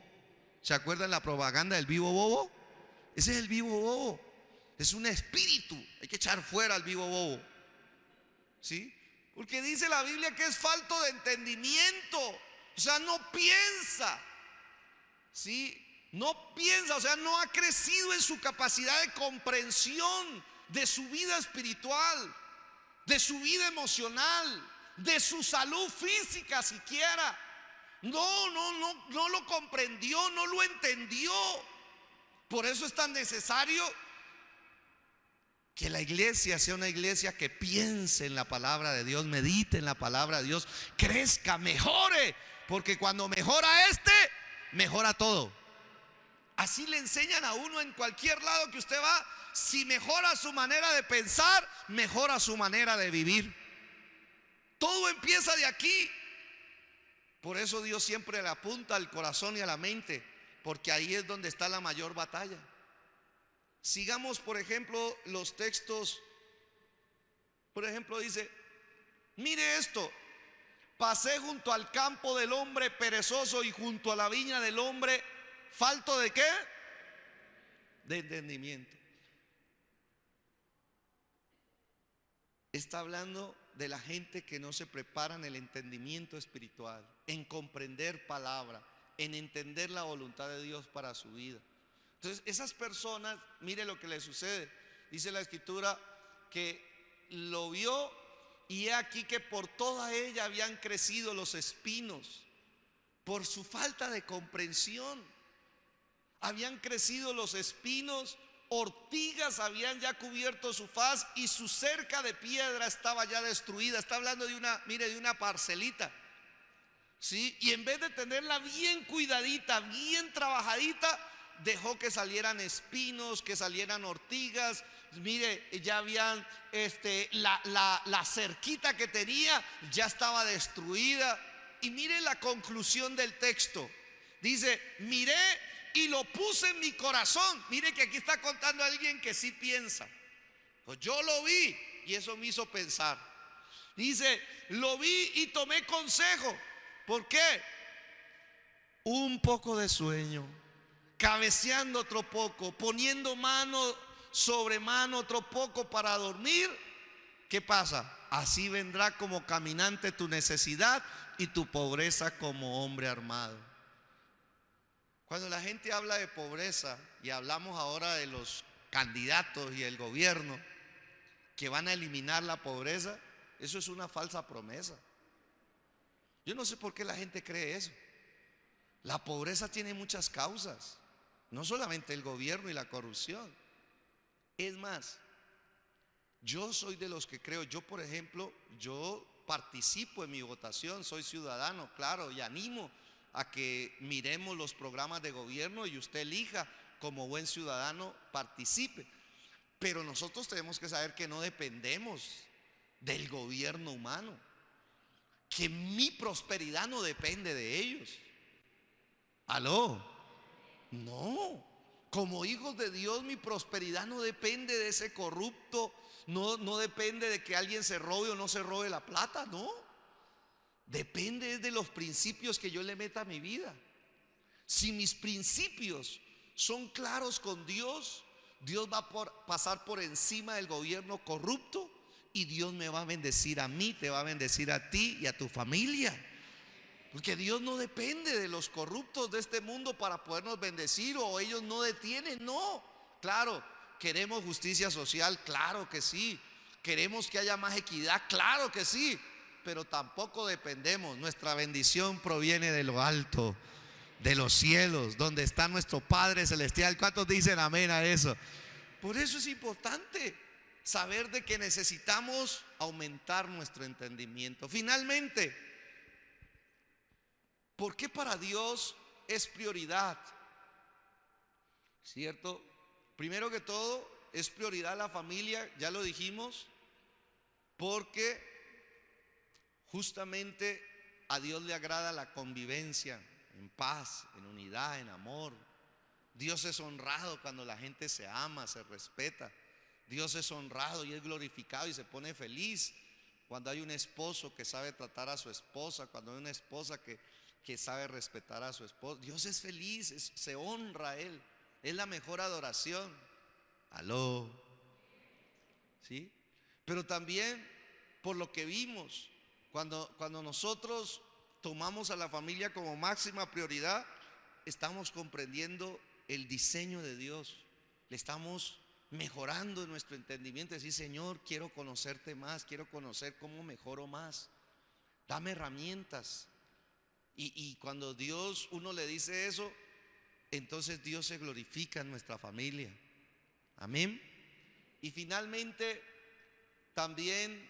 ¿Se acuerdan la propaganda del vivo bobo? Ese es el vivo bobo. Es un espíritu. Hay que echar fuera al vivo bobo. ¿Sí? Porque dice la Biblia que es falto de entendimiento. O sea, no piensa. ¿Sí? No piensa, o sea, no ha crecido en su capacidad de comprensión de su vida espiritual, de su vida emocional, de su salud física siquiera. No lo comprendió, no lo entendió. Por eso es tan necesario que la iglesia sea una iglesia que piense en la palabra de Dios, medite en la palabra de Dios, crezca, mejore, porque cuando mejora mejora todo. Así le enseñan a uno en cualquier lado que usted va. Si mejora su manera de pensar, mejora su manera de vivir. Todo empieza de aquí. Por eso Dios siempre le apunta al corazón y a la mente, porque ahí es donde está la mayor batalla. Sigamos, por ejemplo, los textos. Por ejemplo, dice: mire esto: pasé junto al campo del hombre perezoso y junto a la viña del hombre falto de ¿qué? De entendimiento. Está hablando de la gente que no se prepara en el entendimiento espiritual, en comprender palabra, en entender la voluntad de Dios para su vida. Entonces, esas personas, mire lo que les sucede. Dice la escritura que lo vio, y he aquí que por toda ella habían crecido los espinos. Por su falta de comprensión habían crecido los espinos, ortigas habían ya cubierto su faz y su cerca de piedra estaba ya destruida. Está hablando de una parcelita, ¿sí? Y en vez de tenerla bien cuidadita, bien trabajadita, dejó que salieran espinos, que salieran ortigas. Mire, ya habían la cerquita que tenía ya estaba destruida. Y mire la conclusión del texto. Dice: miré y lo puse en mi corazón. Mire que aquí está contando a alguien que sí piensa. Pues yo lo vi y eso me hizo pensar. Dice: lo vi y tomé consejo. ¿Por qué? Un poco de sueño, cabeceando otro poco, poniendo mano sobre mano otro poco para dormir. ¿Qué pasa? Así vendrá como caminante tu necesidad y tu pobreza como hombre armado. Cuando la gente habla de pobreza, y hablamos ahora de los candidatos y el gobierno que van a eliminar la pobreza, eso es una falsa promesa. Yo no sé por qué la gente cree eso. La pobreza tiene muchas causas, no solamente el gobierno y la corrupción. Es más, yo soy de los que creo, yo por ejemplo, yo participo en mi votación, soy ciudadano, claro, y animo a que miremos los programas de gobierno y usted elija como buen ciudadano, participe. Pero nosotros tenemos que saber que no dependemos del gobierno humano, que mi prosperidad no depende de ellos. ¿Aló? No. Como hijos de Dios, mi prosperidad no depende de ese corrupto, no depende de que alguien se robe o no se robe la plata, no. Depende de los principios que yo le meta a mi vida. Si mis principios son claros con Dios, Dios va a pasar por encima del gobierno corrupto y Dios me va a bendecir a mí, te va a bendecir a ti y a tu familia. Porque Dios no depende de los corruptos de este mundo para podernos bendecir, o ellos no detienen, no. Claro, queremos justicia social, claro que sí. Queremos que haya más equidad, claro que sí. Pero tampoco dependemos, nuestra bendición proviene de lo alto, de los cielos, donde está nuestro Padre Celestial. ¿Cuántos dicen amén a eso? Por eso es importante saber de que necesitamos aumentar nuestro entendimiento. Finalmente, ¿por qué para Dios es prioridad, cierto, Primero que todo, es prioridad la familia, ya lo dijimos, porque justamente a Dios le agrada la convivencia en paz, en unidad, en amor. Dios es honrado cuando la gente se ama, se respeta. Dios es honrado y es glorificado y se pone feliz cuando hay un esposo que sabe tratar a su esposa, cuando hay una esposa que sabe respetar a su esposo. Dios es feliz, se honra a Él. Es la mejor adoración. Aló. ¿Sí? Pero también por lo que vimos, cuando nosotros tomamos a la familia como máxima prioridad, estamos comprendiendo el diseño de Dios. Le estamos mejorando nuestro entendimiento. Decir, Señor, quiero conocerte más, quiero conocer cómo mejoro más. Dame herramientas. Y cuando uno le dice eso, entonces Dios se glorifica en nuestra familia. Amén. Y finalmente, también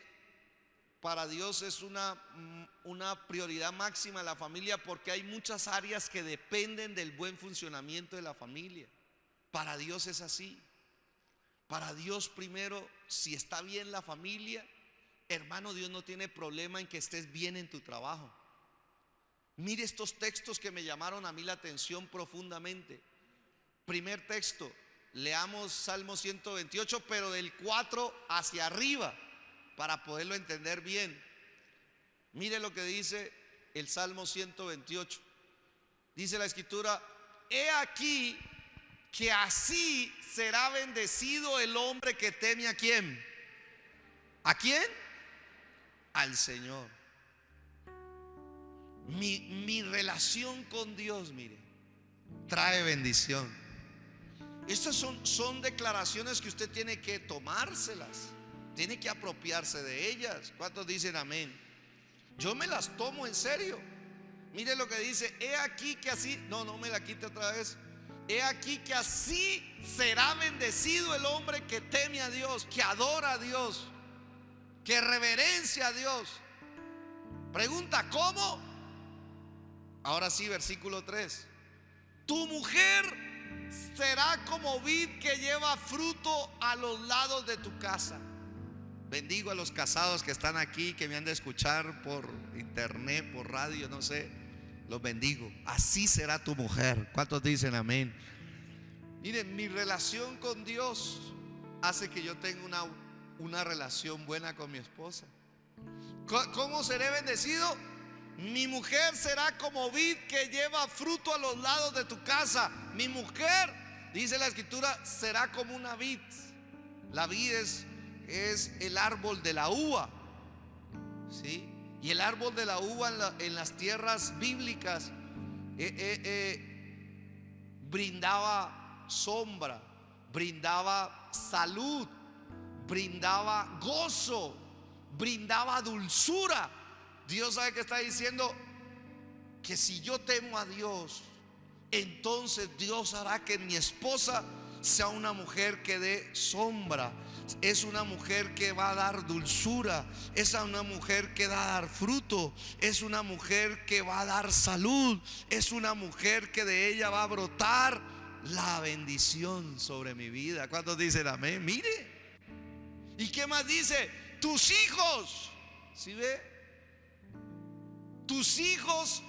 para Dios es una prioridad máxima la familia, porque hay muchas áreas que dependen del buen funcionamiento de la familia. Para Dios es así. Para Dios, primero, si está bien la familia, hermano, Dios no tiene problema en que estés bien en tu trabajo. Mire estos textos que me llamaron a mí la atención profundamente. Primer texto, leamos Salmo 128, pero del 4 hacia arriba, para poderlo entender bien. Mire lo que dice el Salmo 128. Dice la Escritura: he aquí que así será bendecido el hombre que teme ¿a quién? ¿A quién? Al Señor. Mi relación con Dios, mire, trae bendición. Estas son declaraciones que usted tiene que tomárselas, tiene que apropiarse de ellas. ¿Cuántos dicen amén? Yo me las tomo en serio. Mire lo que dice: he aquí que así, no me la quite otra vez. He aquí que así será bendecido el hombre que teme a Dios, que adora a Dios, que reverencia a Dios. Pregunta, ¿cómo? Ahora sí, versículo 3. Tu mujer será como vid que lleva fruto a los lados de tu casa. Bendigo a los casados que están aquí, que me han de escuchar por internet, por radio, no sé. Los bendigo. Así será tu mujer. ¿Cuántos dicen amén? Miren, mi relación con Dios hace que yo tenga una relación buena con mi esposa. ¿Cómo seré bendecido? Mi mujer será como vid que lleva fruto a los lados de tu casa. Mi mujer, dice la Escritura, será como una vid. La vid es el árbol de la uva, ¿sí? Y el árbol de la uva en las tierras bíblicas brindaba sombra, brindaba salud, brindaba gozo, brindaba dulzura. Dios sabe que está diciendo que si yo temo a Dios, entonces Dios hará que mi esposa sea una mujer que dé sombra, es una mujer que va a dar dulzura, es una mujer que va a dar fruto, es una mujer que va a dar salud, es una mujer que de ella va a brotar la bendición sobre mi vida. ¿Cuántos dicen amén? Mire. ¿Y qué más dice? Tus hijos, ¿sí ve? Tus hijos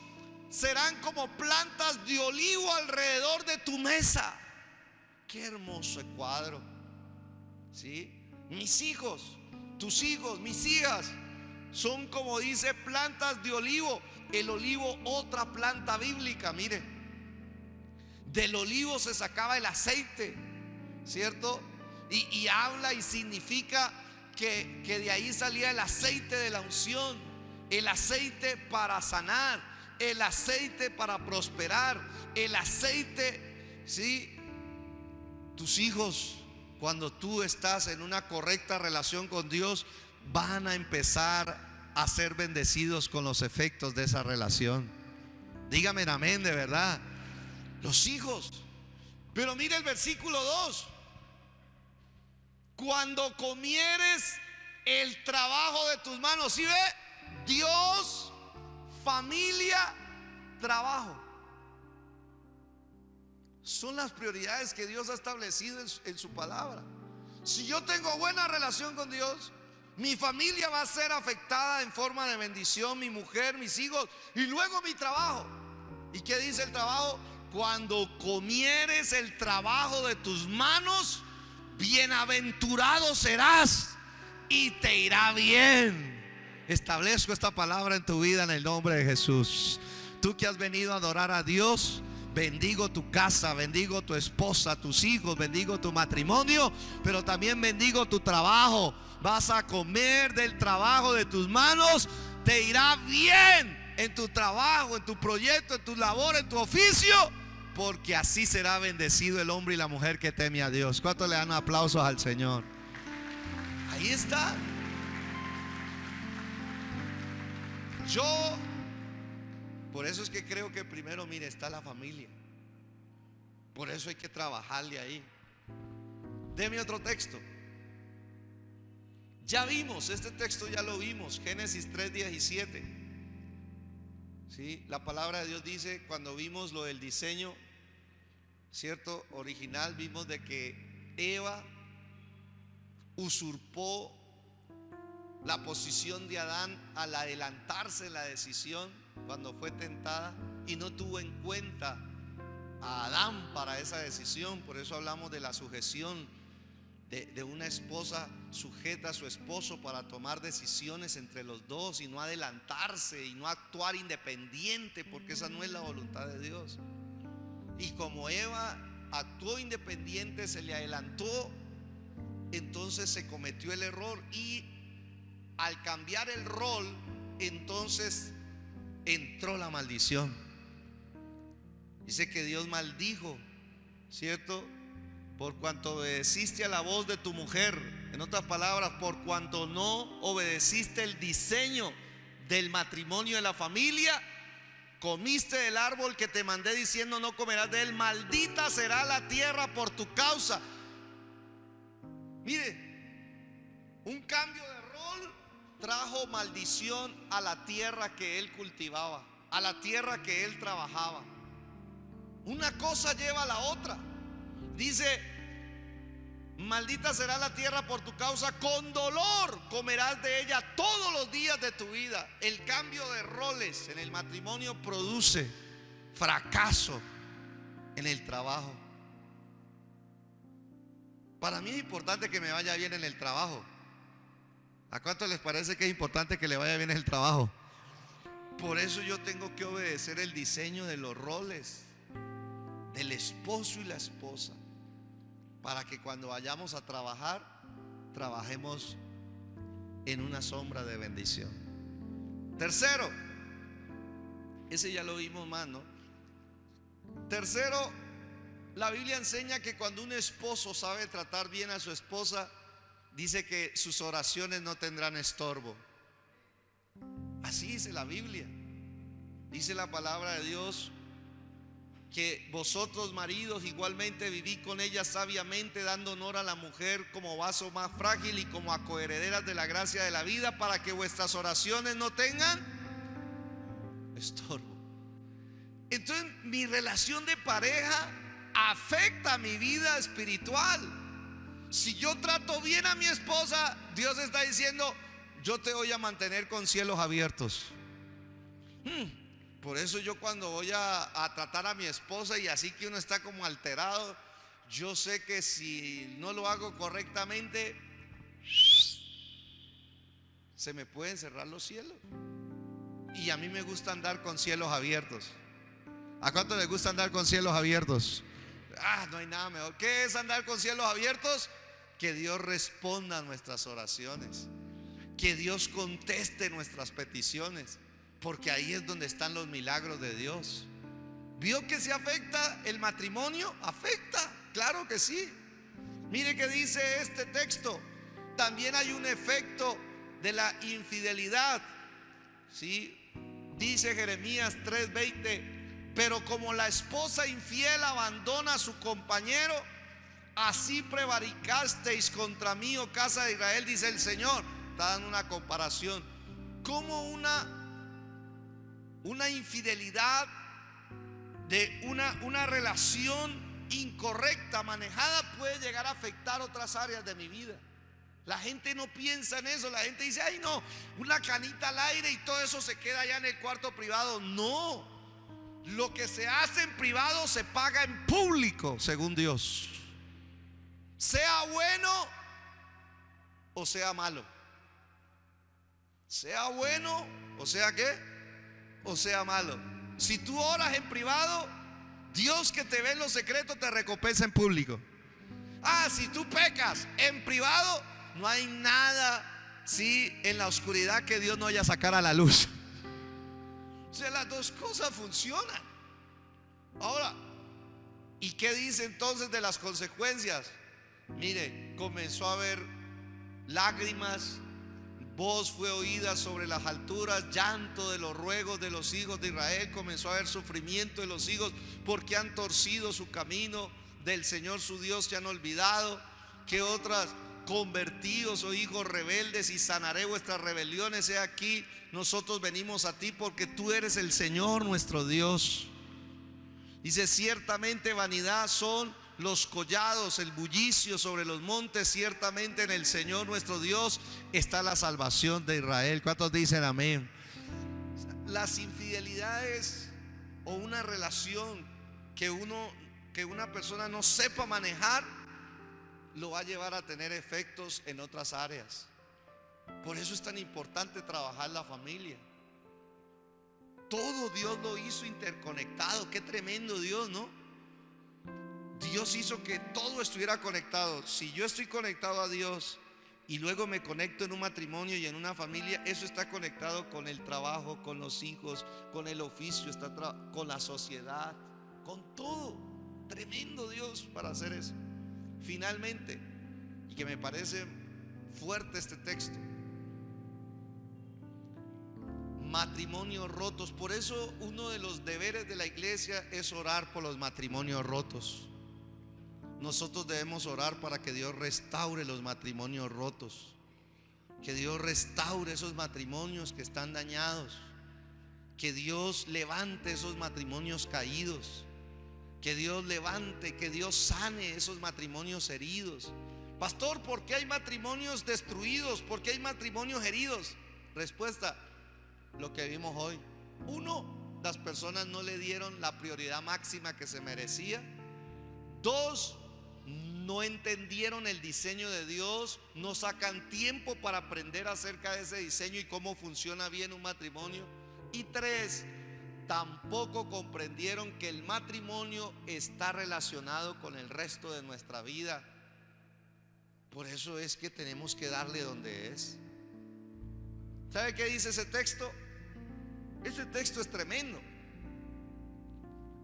serán como plantas de olivo alrededor de tu mesa. Qué hermoso cuadro, ¿sí? Mis hijos, tus hijos, mis hijas son, como dice, plantas de olivo. El olivo, otra planta bíblica, mire. Del olivo se sacaba el aceite, ¿cierto? Y habla y significa que de ahí salía el aceite de la unción, el aceite para sanar, el aceite para prosperar, el aceite, ¿sí? Tus hijos, cuando tú estás en una correcta relación con Dios, van a empezar a ser bendecidos con los efectos de esa relación. Dígame amén, de verdad. Los hijos. Pero mire el versículo 2. Cuando comieres el trabajo de tus manos, ¿sí ve? Dios, familia, trabajo. Son las prioridades que Dios ha establecido en su palabra. Si yo tengo buena relación con Dios, mi familia va a ser afectada en forma de bendición, mi mujer, mis hijos, y luego mi trabajo. ¿Y qué dice el trabajo? Cuando comieres el trabajo de tus manos, bienaventurado serás y te irá bien. Establezco esta palabra en tu vida en el nombre de Jesús. Tú que has venido a adorar a Dios, bendigo tu casa, bendigo tu esposa, tus hijos, bendigo tu matrimonio, pero también bendigo tu trabajo. Vas a comer del trabajo de tus manos, te irá bien en tu trabajo, en tu proyecto, en tu labor, en tu oficio, porque así será bendecido el hombre y la mujer que teme a Dios. ¿Cuántos le dan aplausos al Señor? Ahí está. Por eso es que creo que primero, mire, está la familia. Por eso hay que trabajarle ahí. Deme otro texto. Ya vimos, este texto ya lo vimos, Génesis 3:17. ¿Sí? La palabra de Dios dice, cuando vimos lo del diseño, ¿cierto? Original, vimos de que Eva usurpó la posición de Adán al adelantarse en la decisión cuando fue tentada y no tuvo en cuenta a Adán para esa decisión. Por eso hablamos de la sujeción de una esposa sujeta a su esposo para tomar decisiones entre los dos y no adelantarse y no actuar independiente, porque esa no es la voluntad de Dios. Y como Eva actuó independiente, se le adelantó, entonces se cometió el error, y al cambiar el rol, entonces entró la maldición. Dice que Dios maldijo, ¿cierto? Por cuanto obedeciste a la voz de tu mujer. En otras palabras, por cuanto no obedeciste el diseño del matrimonio de la familia, comiste del árbol que te mandé diciendo no comerás de él, maldita será la tierra por tu causa. Mire, un cambio de rol trajo maldición a la tierra que él cultivaba, a la tierra que él trabajaba. Una cosa lleva a la otra. Dice, maldita será la tierra por tu causa, con dolor comerás de ella todos los días de tu vida. El cambio de roles en el matrimonio produce fracaso en el trabajo. Para mí es importante que me vaya bien en el trabajo. ¿A cuánto les parece que es importante que le vaya bien en el trabajo? Por eso yo tengo que obedecer el diseño de los roles del esposo y la esposa, para que cuando vayamos a trabajar, trabajemos en una sombra de bendición. Tercero, ese ya lo vimos más, ¿no? Tercero, la Biblia enseña que cuando un esposo sabe tratar bien a su esposa, dice que sus oraciones no tendrán estorbo. Así dice la Biblia. Dice la palabra de Dios que vosotros, maridos, igualmente vivid con ella sabiamente, dando honor a la mujer como vaso más frágil y como a coherederas de la gracia de la vida, para que vuestras oraciones no tengan estorbo. Entonces, mi relación de pareja afecta mi vida espiritual. Si yo trato bien a mi esposa, Dios está diciendo, yo te voy a mantener con cielos abiertos. Por eso yo cuando voy a tratar a mi esposa y así que uno está como alterado, yo sé que si no lo hago correctamente, se me pueden cerrar los cielos. Y a mí me gusta andar con cielos abiertos. ¿A cuánto les gusta andar con cielos abiertos? No hay nada mejor. ¿Qué es andar con cielos abiertos? Que Dios responda a nuestras oraciones, que Dios conteste nuestras peticiones, porque ahí es donde están los milagros de Dios. ¿Vio que se afecta el matrimonio? Afecta, claro que sí. Mire que dice este texto. También hay un efecto de la infidelidad, ¿sí? Dice Jeremías 3:20: pero como la esposa infiel abandona a su compañero, así prevaricasteis contra mí, oh casa de Israel, dice el Señor. Está dando una comparación. Como una infidelidad de una relación incorrecta, manejada, puede llegar a afectar otras áreas de mi vida. La gente no piensa en eso. La gente dice, ay no, una canita al aire y todo eso se queda allá en el cuarto privado. No, lo que se hace en privado se paga en público, según Dios. Sea bueno o sea malo. Sea bueno o sea ¿qué? O sea malo. Si tú oras en privado, Dios que te ve en lo secreto te recompensa en público. Si tú pecas en privado, no hay nada, sí, en la oscuridad que Dios no vaya a sacar a la luz. O sea, las dos cosas funcionan. Ahora, ¿y qué dice entonces de las consecuencias? Mire, comenzó a haber lágrimas, voz fue oída sobre las alturas, llanto de los ruegos de los hijos de Israel. Comenzó a haber sufrimiento de los hijos porque han torcido su camino, del Señor su Dios se han olvidado. Que otras convertidos o hijos rebeldes, y sanaré vuestras rebeliones. He aquí, nosotros venimos a ti porque tú eres el Señor nuestro Dios. Dice, ciertamente vanidad son los collados, el bullicio sobre los montes. Ciertamente en el Señor nuestro Dios está la salvación de Israel. ¿Cuántos dicen amén? Las infidelidades o una relación que una persona no sepa manejar, lo va a llevar a tener efectos en otras áreas. Por eso es tan importante trabajar la familia. Todo Dios lo hizo interconectado. Qué tremendo Dios, ¿no? Dios hizo que todo estuviera conectado. Si yo estoy conectado a Dios y luego me conecto en un matrimonio y en una familia, eso está conectado con el trabajo, con los hijos, con el oficio, con la sociedad, con todo. Tremendo Dios para hacer eso. Finalmente, y que me parece fuerte este texto, matrimonios rotos. Por eso uno de los deberes de la iglesia es orar por los matrimonios rotos. Nosotros debemos orar para que Dios restaure los matrimonios rotos, que Dios restaure esos matrimonios que están dañados, que Dios levante esos matrimonios caídos, que Dios levante, que Dios sane esos matrimonios heridos. Pastor, ¿por qué hay matrimonios destruidos? ¿Por qué hay matrimonios heridos? Respuesta: lo que vimos hoy. Uno, las personas no le dieron la prioridad máxima que se merecía. Dos, no entendieron el diseño de Dios, no sacan tiempo para aprender acerca de ese diseño y cómo funciona bien un matrimonio. Y tres, tampoco comprendieron que el matrimonio está relacionado con el resto de nuestra vida. Por eso es que tenemos que darle donde es. ¿Sabe qué dice ese texto? Ese texto es tremendo.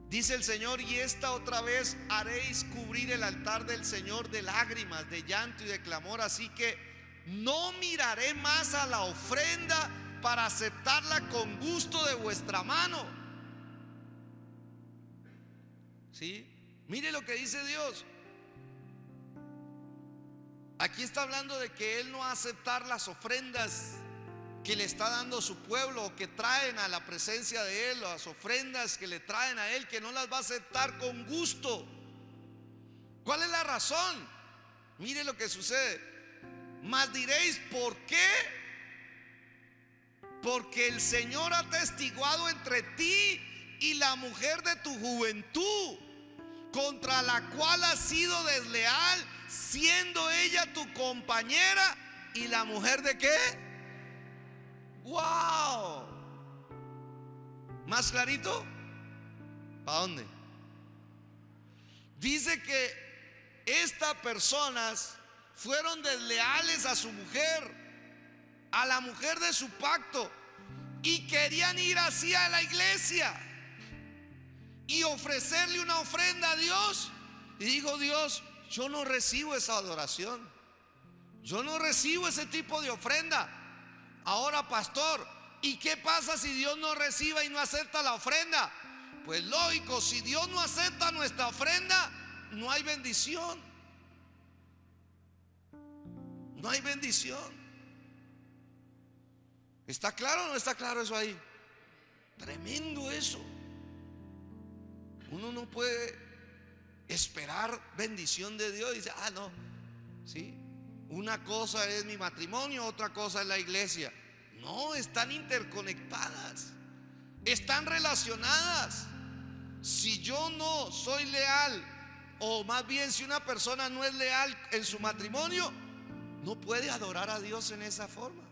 Dice el Señor: y esta otra vez haréis cubrir el altar del Señor de lágrimas, de llanto y de clamor. Así que no miraré más a la ofrenda para aceptarla con gusto de vuestra mano. ¿Sí? Mire lo que dice Dios. Aquí está hablando de que Él no va a aceptar las ofrendas que le está dando su pueblo, o que traen a la presencia de Él, las ofrendas que le traen a Él, que no las va a aceptar con gusto. ¿Cuál es la razón? Mire lo que sucede. Mas diréis, ¿por qué? Porque el Señor ha testiguado entre ti y la mujer de tu juventud, contra la cual has sido desleal, siendo ella tu compañera. ¿Y la mujer de qué? ¡Wow! ¿Más clarito? ¿Para dónde? Dice que estas personas fueron desleales a su mujer, a la mujer de su pacto, y querían ir así a la iglesia y ofrecerle una ofrenda a Dios. Y dijo Dios: yo no recibo esa adoración, yo no recibo ese tipo de ofrenda. Ahora, pastor, ¿y qué pasa si Dios no reciba y no acepta la ofrenda? Pues lógico, si Dios no acepta nuestra ofrenda, no hay bendición. No hay bendición. ¿Está claro o no está claro eso ahí? Tremendo eso. Uno no puede esperar bendición de Dios. Dice, no, sí, una cosa es mi matrimonio, otra cosa es la iglesia. No, están interconectadas, están relacionadas. Si yo no soy leal, o más bien si una persona no es leal en su matrimonio, no puede adorar a Dios en esa forma.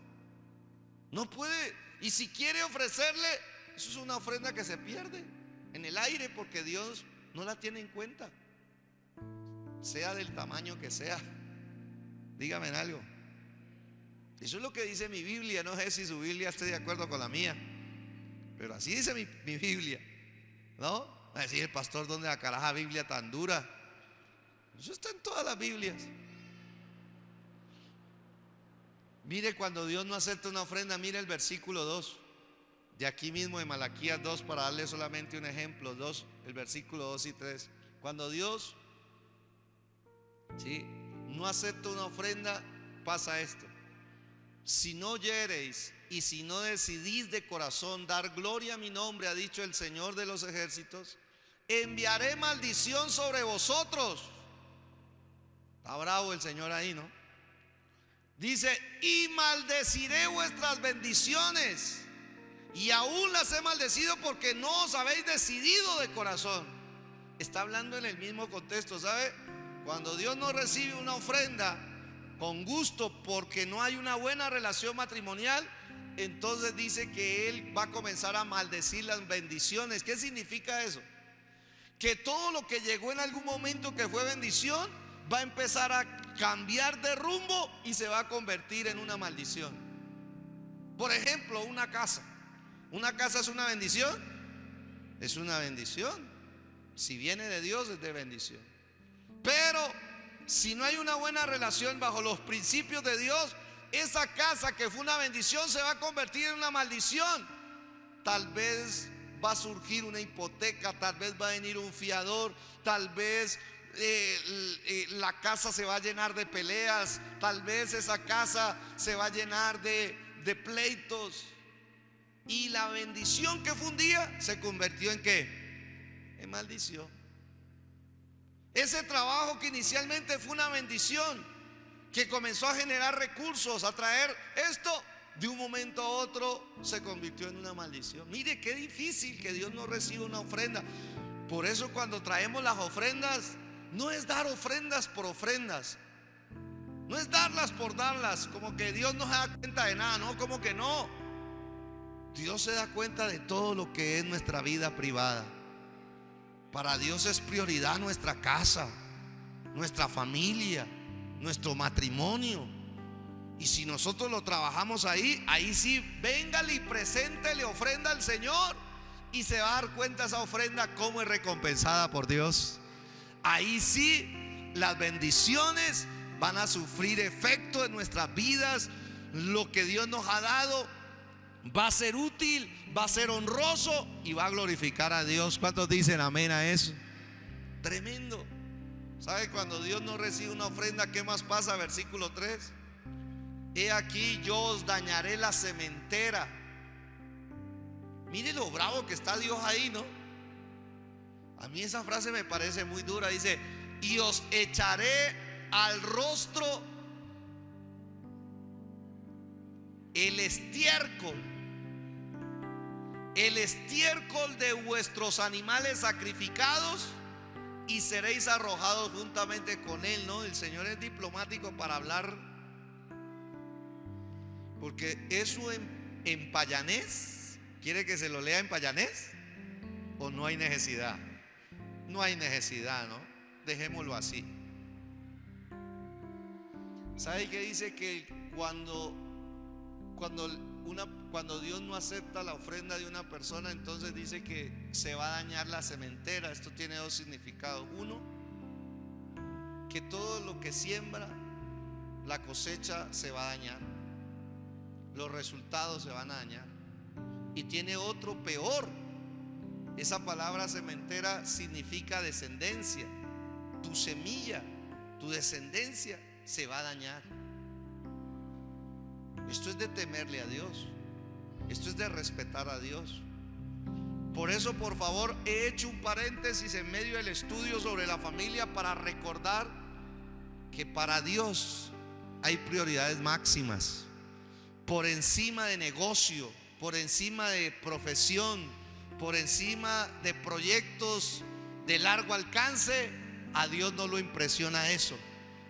No puede. Y si quiere ofrecerle, eso es una ofrenda que se pierde en el aire, porque Dios no la tiene en cuenta, sea del tamaño que sea. Dígame en algo. Eso es lo que dice mi Biblia. No sé si su Biblia esté de acuerdo con la mía, pero así dice mi Biblia, ¿no? Va a decir el pastor, ¿dónde la caraja Biblia tan dura? Eso está en todas las Biblias. Mire, cuando Dios no acepta una ofrenda, mire el versículo 2 de aquí mismo de Malaquías 2, para darle solamente un ejemplo. El versículo 2 y 3. Cuando Dios, ¿sí?, no acepta una ofrenda, pasa esto: si no oyereis y si no decidís de corazón dar gloria a mi nombre, ha dicho el Señor de los ejércitos, enviaré maldición sobre vosotros. Está bravo el Señor ahí, ¿no? Dice, y maldeciré vuestras bendiciones, y aún las he maldecido porque no os habéis decidido de corazón. Está hablando en el mismo contexto, ¿sabe? Cuando Dios no recibe una ofrenda con gusto porque no hay una buena relación matrimonial, entonces dice que Él va a comenzar a maldecir las bendiciones. ¿Qué significa eso? Que todo lo que llegó en algún momento que fue bendición va a empezar a cambiar de rumbo y se va a convertir en una maldición. Por ejemplo, una casa. ¿Una casa es una bendición? Es una bendición. Si viene de Dios, es de bendición. Pero si no hay una buena relación bajo los principios de Dios, esa casa que fue una bendición se va a convertir en una maldición. Tal vez va a surgir una hipoteca, tal vez va a venir un fiador, tal vez la casa se va a llenar de peleas, tal vez esa casa se va a llenar de pleitos, y la bendición que fue un día se convirtió en ¿qué? En maldición. Ese trabajo que inicialmente fue una bendición, que comenzó a generar recursos, a traer esto, de un momento a otro se convirtió en una maldición. Mire qué difícil que Dios no reciba una ofrenda. Por eso cuando traemos las ofrendas, no es dar ofrendas por ofrendas, no es darlas por darlas, como que Dios no se da cuenta de nada. No, como que no. Dios se da cuenta de todo lo que es nuestra vida privada. Para Dios es prioridad nuestra casa, nuestra familia, nuestro matrimonio. Y si nosotros lo trabajamos ahí, ahí sí, véngale y preséntele ofrenda al Señor, y se va a dar cuenta esa ofrenda cómo es recompensada por Dios. Ahí sí, las bendiciones van a sufrir efecto en nuestras vidas. Lo que Dios nos ha dado va a ser útil, va a ser honroso y va a glorificar a Dios. ¿Cuántos dicen amén a eso? Tremendo. ¿Sabe? Cuando Dios no recibe una ofrenda, ¿qué más pasa? Versículo 3. He aquí yo os dañaré la sementera. Mire lo bravo que está Dios ahí, ¿no? A mí esa frase me parece muy dura. Dice, y os echaré al rostro el estiércol de vuestros animales sacrificados, y seréis arrojados juntamente con él, ¿no? El Señor es diplomático para hablar, porque eso en payanés. ¿Quiere que se lo lea en payanés? ¿O no hay necesidad? No hay necesidad, ¿no? Dejémoslo así. ¿Sabe qué dice? Que cuando Dios no acepta la ofrenda de una persona, entonces dice que se va a dañar la sementera. Esto tiene dos significados. Uno, que todo lo que siembra, la cosecha se va a dañar, los resultados se van a dañar. Y tiene otro peor. Esa palabra sementera significa descendencia. Tu semilla, tu descendencia se va a dañar. Esto es de temerle a Dios. Esto es de respetar a Dios. Por eso, por favor, he hecho un paréntesis en medio del estudio sobre la familia para recordar que para Dios hay prioridades máximas. Por encima de negocio, por encima de profesión, por encima de proyectos de largo alcance, a Dios no lo impresiona eso.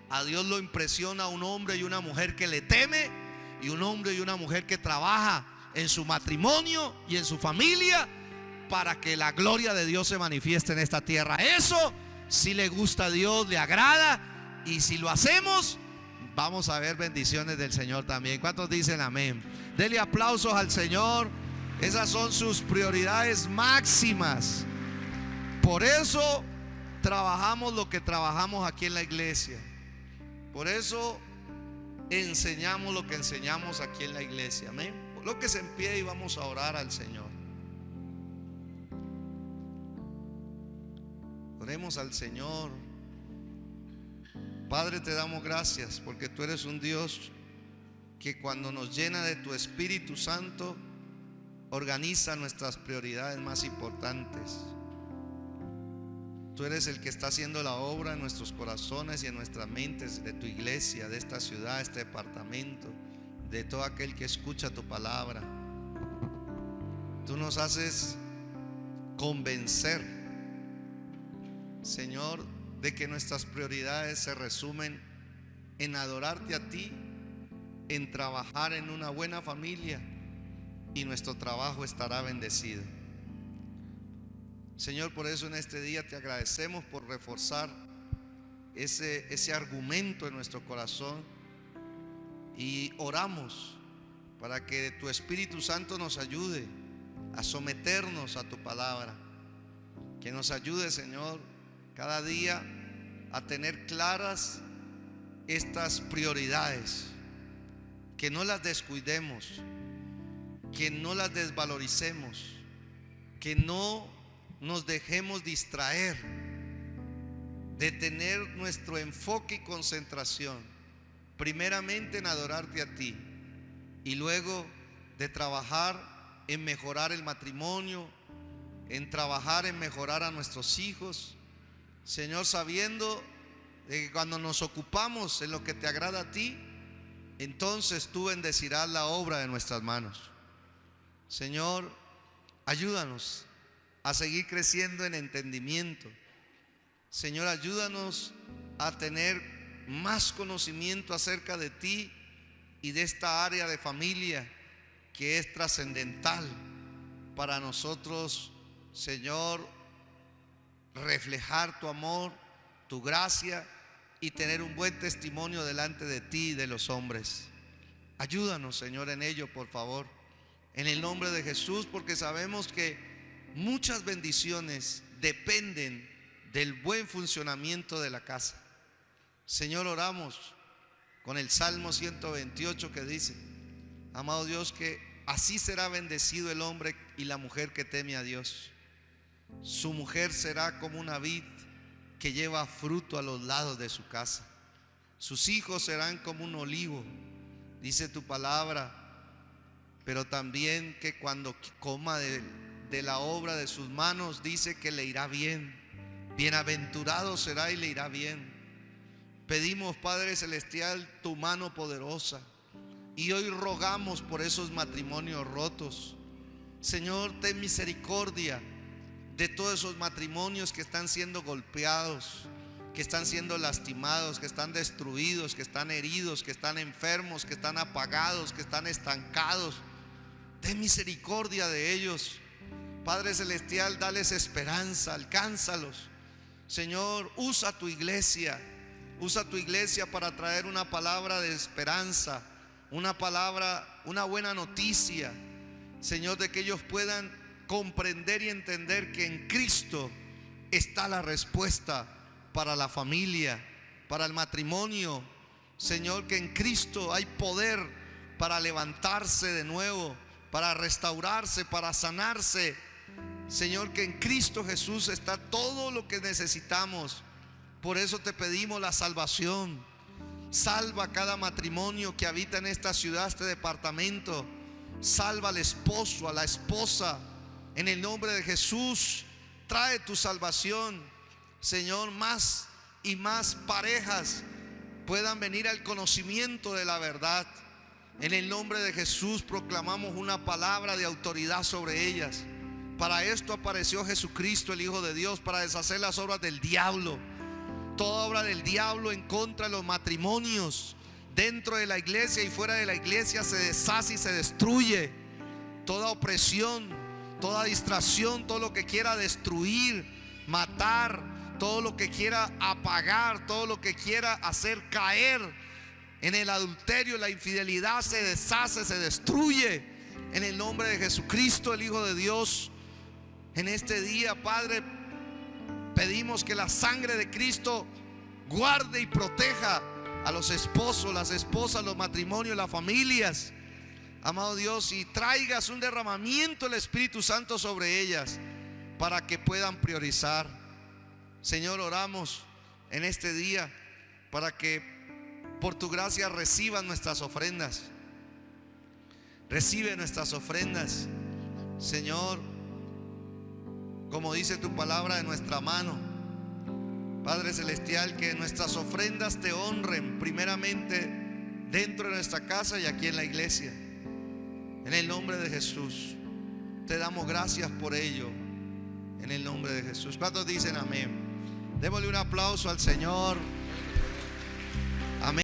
A Dios lo impresiona un hombre y una mujer que le teme, y un hombre y una mujer que trabaja en su matrimonio y en su familia para que la gloria de Dios se manifieste en esta tierra. Eso sí le gusta a Dios, le agrada, y si lo hacemos, vamos a ver bendiciones del Señor también. ¿Cuántos dicen amén? Dele aplausos al Señor. Esas son sus prioridades máximas. Por eso trabajamos lo que trabajamos aquí en la iglesia. Por eso enseñamos lo que enseñamos aquí en la iglesia. Amén. Colóquese en pie y vamos a orar al Señor. Oremos al Señor. Padre, te damos gracias porque tú eres un Dios que cuando nos llena de tu Espíritu Santo organiza nuestras prioridades más importantes. Tú eres el que está haciendo la obra en nuestros corazones y en nuestras mentes, de tu iglesia, de esta ciudad, este departamento, de todo aquel que escucha tu palabra. Tú nos haces convencer, Señor, de que nuestras prioridades se resumen en adorarte a ti, en trabajar en una buena familia, y nuestro trabajo estará bendecido. Señor, por eso en este día te agradecemos por reforzar ese argumento en nuestro corazón, y oramos para que tu Espíritu Santo nos ayude a someternos a tu palabra, que nos ayude, Señor, cada día a tener claras estas prioridades, que no las descuidemos, que no las desvaloricemos, que no nos dejemos distraer, de tener nuestro enfoque y concentración primeramente en adorarte a ti, y luego de trabajar en mejorar el matrimonio, en trabajar en mejorar a nuestros hijos, Señor, sabiendo de que cuando nos ocupamos en lo que te agrada a ti, entonces tú bendecirás la obra de nuestras manos. Señor, ayúdanos a seguir creciendo en entendimiento. Señor, ayúdanos a tener más conocimiento acerca de ti y de esta área de familia que es trascendental para nosotros, Señor, reflejar tu amor, tu gracia y tener un buen testimonio delante de ti y de los hombres. Ayúdanos, Señor, en ello, por favor, en el nombre de Jesús, porque sabemos que muchas bendiciones dependen del buen funcionamiento de la casa. Señor, oramos con el Salmo 128 que dice: amado Dios, que así será bendecido el hombre y la mujer que teme a Dios. Su mujer será como una vid que lleva fruto a los lados de su casa. Sus hijos serán como un olivo, dice tu palabra, pero también que cuando coma de la obra de sus manos, dice que le irá bien. Bienaventurado será y le irá bien. Pedimos, Padre Celestial, tu mano poderosa, y hoy rogamos por esos matrimonios rotos. Señor, ten misericordia de todos esos matrimonios que están siendo golpeados, que están siendo lastimados, que están destruidos, que están heridos, que están enfermos, que están apagados, que están estancados. Ten misericordia de ellos, Padre Celestial, dales esperanza, alcánzalos. Señor, usa tu iglesia para traer una palabra de esperanza, una palabra, una buena noticia, Señor, de que ellos puedan comprender y entender que en Cristo está la respuesta para la familia, para el matrimonio. Señor, que en Cristo hay poder para levantarse de nuevo, para restaurarse, para sanarse. Señor, que en Cristo Jesús está todo lo que necesitamos. Por eso te pedimos la salvación. Salva cada matrimonio que habita en esta ciudad, este departamento. Salva al esposo, a la esposa. En el nombre de Jesús, trae tu salvación, Señor. Más y más parejas puedan venir al conocimiento de la verdad. En el nombre de Jesús proclamamos una palabra de autoridad sobre ellas. Para esto apareció Jesucristo, el Hijo de Dios, para deshacer las obras del diablo. Toda obra del diablo en contra de los matrimonios, dentro de la iglesia y fuera de la iglesia, se deshace y se destruye. Toda opresión, toda distracción, todo lo que quiera destruir, matar, todo lo que quiera apagar, todo lo que quiera hacer caer en el adulterio, la infidelidad, se deshace, se destruye. En el nombre de Jesucristo, el Hijo de Dios, en este día, Padre, pedimos que la sangre de Cristo guarde y proteja a los esposos, las esposas, los matrimonios, las familias, amado Dios, y traigas un derramamiento del Espíritu Santo sobre ellas para que puedan priorizar. Señor, oramos en este día para que por tu gracia reciban nuestras ofrendas. Recibe nuestras ofrendas, Señor, como dice tu palabra, de nuestra mano. Padre celestial, que nuestras ofrendas te honren primeramente dentro de nuestra casa y aquí en la iglesia. En el nombre de Jesús te damos gracias por ello. En el nombre de Jesús. ¿Cuántos dicen amén? Démosle un aplauso al Señor.